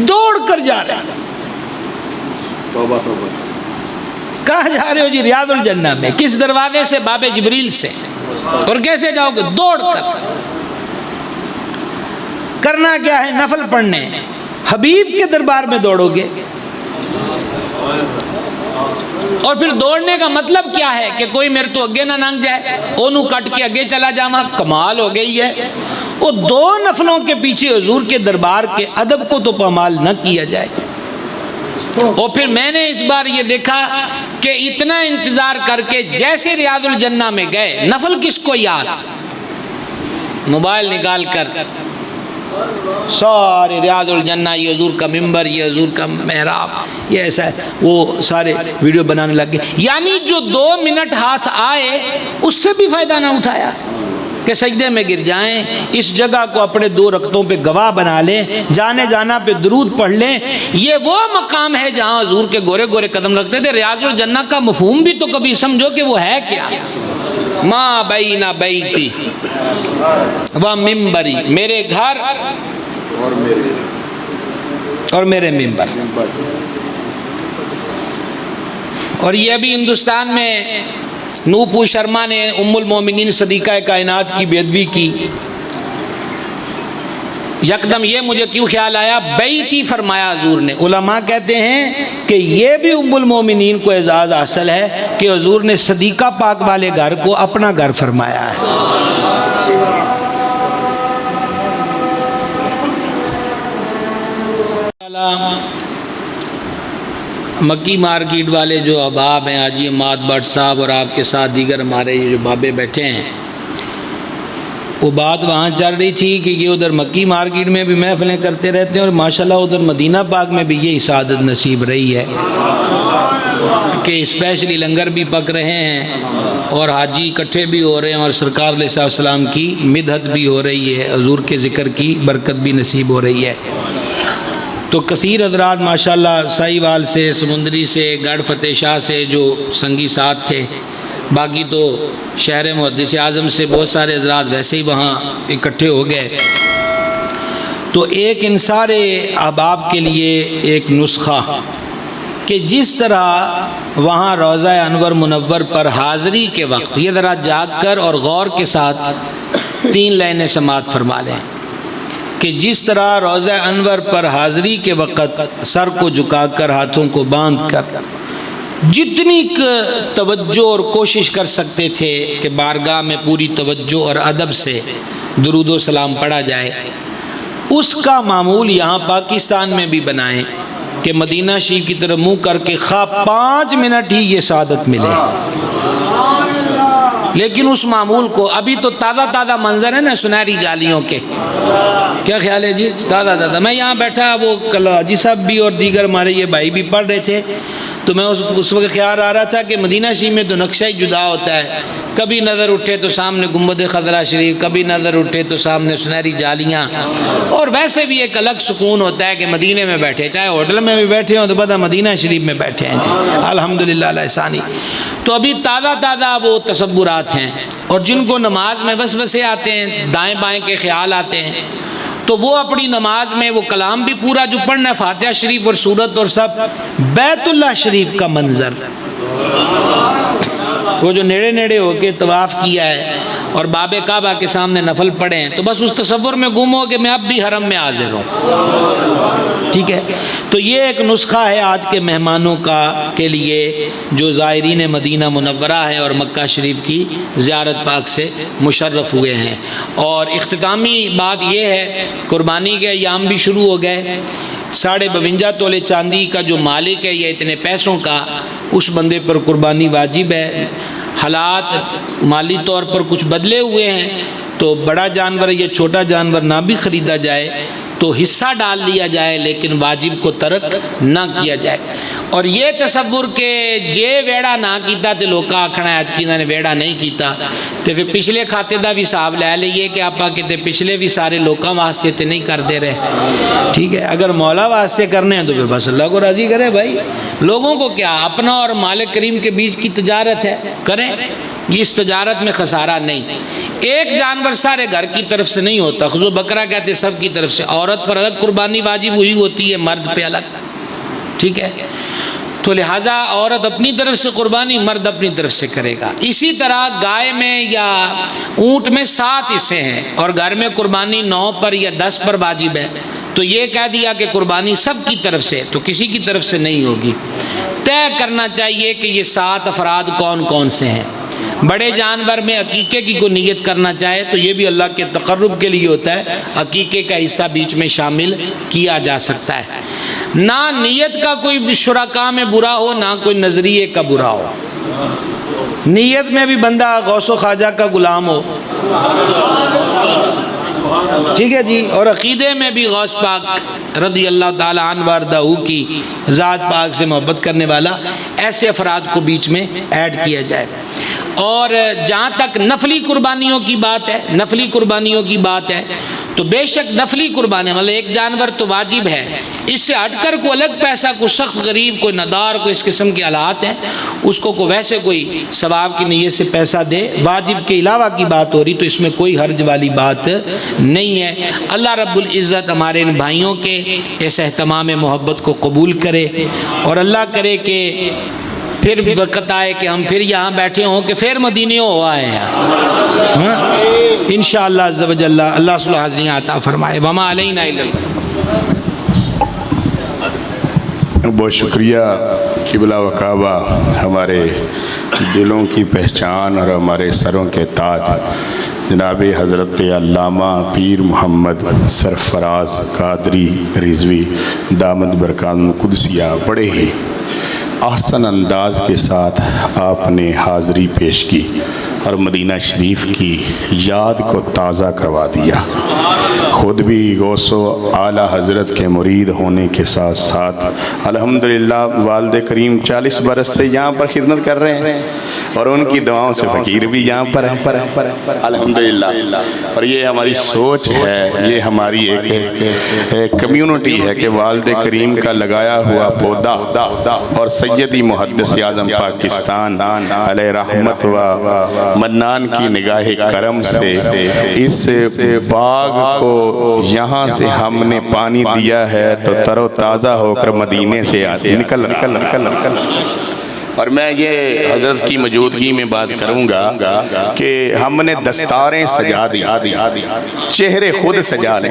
دوڑ کر جا رہے ہیں۔ توبہ توبہ۔ کہاں جا رہے ہو جی؟ ریاض الجنہ میں۔ کس دروازے سے؟ باب جبریل سے۔ اور کیسے جاؤ گے؟ دوڑ کر۔ کرنا کیا ہے؟ نفل پڑھنے۔ حبیب کے دربار میں دوڑو گے۔ اور پھر دوڑنے کا مطلب کیا ہے کہ کوئی میرے تو اگے نہ لنگ جائے، اونوں کٹ کے اگے چلا جاواں، کمال ہو گئی ہے۔ وہ دو نفلوں کے پیچھے حضور کے دربار کے ادب کو تو پامال نہ کیا جائے۔ اور پھر میں نے اس بار یہ دیکھا کہ اتنا انتظار کر کے جیسے ریاض الجنہ میں گئے، نفل کس کو یاد؟ موبائل نکال کر سارے ریاض الجنہ، یہ حضور کا ممبر، یہ حضور کا محراب، یہ ایسا ہے، وہ سارے ویڈیو بنانے لگ گئے۔ یعنی جو 2 منٹ ہاتھ آئے اس سے بھی فائدہ نہ اٹھایا کہ سجدے میں گر جائیں، اس جگہ کو اپنے 2 رکعتوں پہ گواہ بنا لیں، جانے جانا پہ درود پڑھ لیں۔ یہ وہ مقام ہے جہاں حضور کے گورے گورے قدم لگتے تھے۔ ریاض الجنہ کا مفہوم بھی تو کبھی سمجھو کہ وہ ہے کیا۔ ما بین بیتی و ممبری، میرے گھر اور میرے ممبر۔ اور یہ بھی ہندوستان میں نوپو شرما نے ام المومنین صدیقہ کائنات کی بے ادبی کی۔ یکدم یہ مجھے کیوں خیال آیا، بیتی فرمایا حضور نے۔ علماء کہتے ہیں کہ یہ بھی ام المومنین کو اعزاز حاصل ہے کہ حضور نے صدیقہ پاک والے گھر کو اپنا گھر فرمایا ہے۔ مکی مارکیٹ والے جو احباب ہیں، حاجی اماد بٹ صاحب اور آپ کے ساتھ دیگر ہمارے یہ جو بابے بیٹھے ہیں، وہ بات وہاں چل رہی تھی کہ یہ ادھر مکی مارکیٹ میں بھی محفلیں کرتے رہتے ہیں، اور ماشاءاللہ ادھر مدینہ پاک میں بھی یہی سعادت نصیب رہی ہے کہ اسپیشلی لنگر بھی پک رہے ہیں اور حاجی اکٹھے بھی ہو رہے ہیں، اور سرکار علیہ السلام کی مدحت بھی ہو رہی ہے، حضور کے ذکر کی برکت بھی نصیب ہو رہی ہے۔ تو کثیر حضرات ماشاءاللہ ساہیوال سے، سمندری سے، گڑھ فتح شاہ سے جو سنگی ساتھ تھے، باقی تو شہر محدث اعظم سے بہت سارے حضرات ویسے ہی وہاں اکٹھے ہو گئے۔ تو ایک ان سارے احباب کے لیے ایک نسخہ کہ جس طرح وہاں روضہ انور منور پر حاضری کے وقت، یہ ذرا جاگ کر اور غور کے ساتھ 3 لائنیں سماعت فرما لیں کہ جس طرح روضہ انور پر حاضری کے وقت سر کو جھکا کر، ہاتھوں کو باندھ کر جتنی توجہ اور کوشش کر سکتے تھے کہ بارگاہ میں پوری توجہ اور ادب سے درود و سلام پڑھا جائے، اس کا معمول یہاں پاکستان میں بھی بنائیں کہ مدینہ شریف کی طرف منہ کر کے خواہ 5 منٹ ہی یہ سعادت ملے۔ لیکن اس معمول کو ابھی تو تازہ منظر ہے نا سنہری جالیوں کے، کیا خیال ہے جی؟ تازہ میں یہاں بیٹھا، وہ کل حاجی صاحب بھی اور دیگر ہمارے یہ بھائی بھی پڑھ رہے تھے، تو میں اس وقت خیال آ رہا تھا کہ مدینہ شریف میں تو نقشہ ہی جدا ہوتا ہے، کبھی نظر اٹھے تو سامنے گنبد خضرا شریف، کبھی نظر اٹھے تو سامنے سنہری جالیاں، اور ویسے بھی ایک الگ سکون ہوتا ہے کہ مدینے میں بیٹھے، چاہے ہوٹل میں بھی بیٹھے ہوں تو پتہ مدینہ شریف میں بیٹھے ہیں جی، الحمدللہ احسانی۔ تو ابھی تازہ وہ تصورات ہیں، اور جن کو نماز میں وسوسے آتے ہیں، دائیں بائیں کے خیال آتے ہیں، تو وہ اپنی نماز میں وہ کلام بھی پورا جو پڑھنا ہے، فاتحہ شریف اور سورت اور سب، بیت اللہ شریف کا منظر، وہ جو نیڑے ہو کے طواف کیا ہے اور باب کعبہ کے سامنے نفل پڑھے ہیں، تو بس اس تصور میں گم ہو کہ میں اب بھی حرم میں حاضر ہوں، ٹھیک ہے۔ تو یہ ایک نسخہ ہے آج کے مہمانوں کا کے لیے جو زائرین مدینہ منورہ ہیں اور مکہ شریف کی زیارت پاک سے مشرف ہوئے ہیں۔ اور اختتامی بات یہ ہے، قربانی کے ایام بھی شروع ہو گئے، 52.5 تولے چاندی کا جو مالک ہے یا اتنے پیسوں کا، اس بندے پر قربانی واجب ہے۔ حالات مالی طور پر کچھ بدلے ہوئے ہیں تو بڑا جانور یا چھوٹا جانور نہ بھی خریدا جائے تو حصہ ڈال لیا جائے لیکن واجب کو ترک نہ کیا جائے. اور یہ تصور کہ جے ویڑا نہ کیتا تے لوکا آکھنا ہے اج کیندا نے ویڑا نہیں کیتا تے پھر پچھلے کھاتے دا بھی حساب لے لئیے کہ آپا کتے پچھلے بھی سارے لوکاں واسطے تے نہیں کر دے رہے. ٹھیک ہے, اگر مولا واسطے کرنے ہیں تو پھر بس اللہ کو راضی کرے بھائی. لوگوں کو کیا, اپنا اور مالک کریم کے بیچ کی تجارت ہے, کریں. اس تجارت میں خسارہ نہیں. ایک جانور سارے گھر کی طرف سے نہیں ہوتا, خزو بکرا کہتے سب کی طرف سے. عورت پر الگ قربانی واجب ہوئی ہوتی ہے, مرد پہ الگ. ٹھیک ہے, تو لہٰذا عورت اپنی طرف سے قربانی, مرد اپنی طرف سے کرے گا. اسی طرح گائے میں یا اونٹ میں 7 حصے ہیں اور گھر میں قربانی 9 پر یا 10 پر واجب ہے, تو یہ کہہ دیا کہ قربانی سب کی طرف سے, تو کسی کی طرف سے نہیں ہوگی. طے کرنا چاہیے کہ یہ 7 افراد کون کون سے ہیں. بڑے جانور میں عقیقے کی کوئی نیت کرنا چاہے تو یہ بھی اللہ کے تقرب کے لیے ہوتا ہے, عقیقے کا حصہ بیچ میں شامل کیا جا سکتا ہے. نہ نیت کا کوئی شرکا میں برا ہو, نہ کوئی نظریے کا برا ہو. نیت میں بھی بندہ غوث و خواجہ کا غلام ہو, ٹھیک ہے جی, اور عقیدے میں بھی غوث پاک رضی اللہ تعالی عنہ وارضہ کی ذات پاک سے محبت کرنے والا, ایسے افراد کو بیچ میں ایڈ کیا جائے. اور جہاں تک نفلی قربانیوں کی بات ہے, نفلی قربانیوں کی بات ہے تو بے شک نفلی قربانی مطلب ایک جانور تو واجب ہے, اس سے ہٹ کر کوئی الگ پیسہ, کوئی شخص غریب, کوئی ندار, کوئی اس قسم کے حالات ہیں, اس کو ویسے کوئی ثواب کی نیت سے پیسہ دے, واجب کے علاوہ کی بات ہو رہی, تو اس میں کوئی حرج والی بات نہیں ہے. اللہ رب العزت ہمارے ان بھائیوں کے اس اہتمام محبت کو قبول کرے, اور اللہ کرے کہ پھر بھی وقت آئے کہ ہم پھر یہاں بیٹھے ہوں کہ پھر مدینے ہو آئے ہیں انشاءاللہ عز و جل. اللہ صلی اللہ حاضرین عطا فرمائے. وما علینا الا بہت شکریہ قبلہ و کعبہ, ہمارے دلوں کی پہچان اور ہمارے سروں کے تاج جناب حضرت علامہ پیر محمد سرفراز قادری رضوی دامت برکاتہ القدسیہ. بڑے ہی احسن انداز کے ساتھ آپ نے حاضری پیش کی اور مدینہ شریف کی یاد کو تازہ کروا دیا. خود بھی غوث و اعلیٰ حضرت کے مرید ہونے کے ساتھ ساتھ الحمدللہ والد کریم 40 برس سے یہاں پر خدمت کر رہے ہیں, اور ان کی دعاؤں سے فقیر بھی یہاں پر ہیں الحمدللہ. اور یہ ہماری سوچ ہے, یہ ہماری ایک کمیونٹی ہے کہ والد کریم کا لگایا ہوا پودا اور سیدی محدث اعظم پاکستان علیہ رحمت و منان کی نگاہ کرم سے اس باغ کو یہاں سے ہم نے پانی دیا ہے تو تر و تازہ ہو کر مدینے سے نکل. اور میں یہ حضرت کی موجودگی میں بات کروں گا کہ ہم نے دستاریں سجا دی, چہرے خود سجا لے.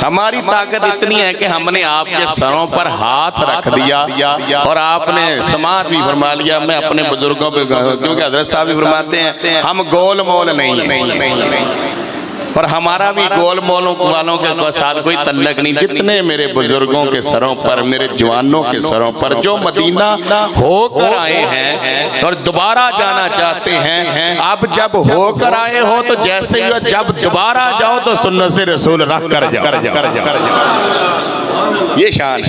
ہماری طاقت اتنی ہے کہ ہم نے آپ کے سروں پر ہاتھ رکھ دیا اور آپ نے سماعت بھی فرما لیا. میں اپنے بزرگوں پہ, کیونکہ حضرت صاحب بھی فرماتے ہیں ہم گول مول نہیں, اور ہمارا بھی گول مولوں والوں کے ساتھ کوئی تعلق نہیں. جتنے میرے بزرگوں کے سروں پر, میرے جوانوں کے سروں پر جو مدینہ ہو کر آئے ہیں اور دوبارہ جانا چاہتے ہیں, اب جب ہو کر آئے ہو تو جیسے ہی جب دوبارہ جاؤ تو سنت سے رسول رکھ کر جاؤ. یہ شان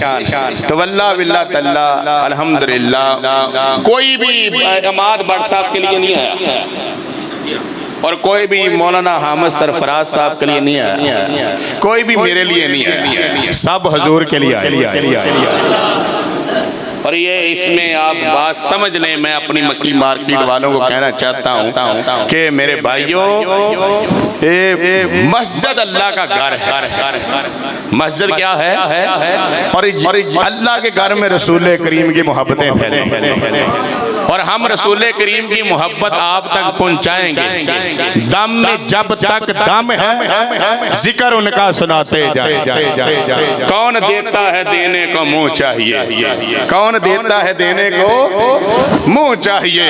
تو واللہ باللہ تعالی الحمدللہ کوئی بھی عماد بٹ صاحب کے لیے نہیں ہے, اور کوئی بھی مولانا حامد سرفراز صاحب کے لیے نہیں ہے, کوئی بھی میرے لیے نہیں ہے, سب حضور کے لیے آئے. اور یہ اس میں آپ بات سمجھ لیں, میں اپنی مکی مارکیٹ والوں کو کہنا چاہتا ہوں کہ میرے بھائیوں, مسجد اللہ کا گھر ہے. مسجد کیا ہے, اور اللہ کے گھر میں رسول کریم کی محبتیں پھیلیں, اور ہم رسول کریم کی محبت آپ تک پہنچائیں گے. دم میں جب تک دم ہے ذکر ان کا سناتے جائیں. کون دیتا ہے دینے کو منہ چاہیے, کون دیتا ہے دینے کو منہ چاہیے,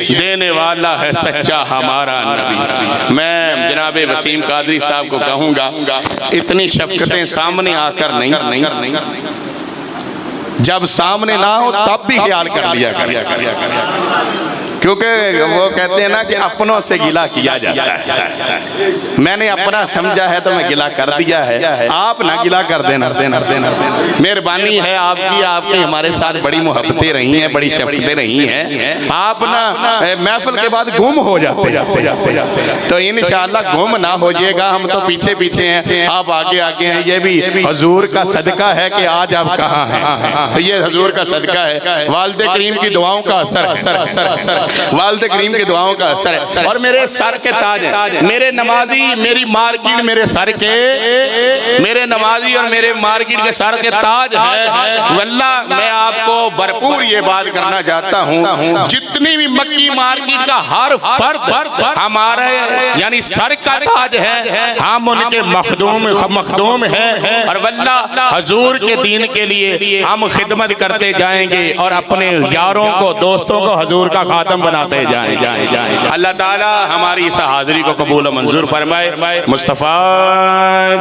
دینے والا ہے سچا ہمارا نبی. میں جناب وسیم قادری صاحب کو کہوں گا اتنی شفقتیں سامنے آ کر نہیں, جب سامنے نہ ہو تب بھی خیال کر لیا کیونکہ وہ کہتے ہیں نا کہ اپنوں سے گلہ کیا جاتا ہے، میں نے اپنا سمجھا ہے تو میں گلہ کر دیا ہے، آپ نہ گلہ کر دینا۔ مہربانی ہے آپ کی، آپ کی ہمارے ساتھ بڑی محبتیں رہی ہیں، بڑی شفقتیں رہی ہیں، آپ نا محفل کے بعد گم ہو جاتے تو انشاءاللہ گم نہ ہو جائے گا، ہم تو پیچھے پیچھے ہیں، آپ آگے آگے ہیں، یہ بھی حضور کا صدقہ ہے کہ آج آپ کہاں ہیں، یہ حضور کا صدقہ ہے، والد کریم کی دعاؤں کا اثر ہے، والد کریم کی دعاؤں کا اثر ہے، اور میرے سر کے تاج ہیں، میرے نمازی میری مارکیٹ میرے سر کے، میرے نمازی اور میرے مارکیٹ کے سر کے تاج ہے۔ واللہ میں آپ کو بھرپور یہ بات کرنا چاہتا ہوں، جتنی بھی مکی مارکیٹ کا ہر فرد ہمارے یعنی سر کا تاج ہے، ہم ان کے مخدوم ہیں، اور واللہ حضور کے دین کے لیے ہم خدمت کرتے جائیں گے اور اپنے یاروں کو دوستوں کو حضور کا خاتم بناتے جائیں۔ اللہ تعالی ہماری اس حاضری کو قبول و منظور فرمائے۔ مصطفیٰ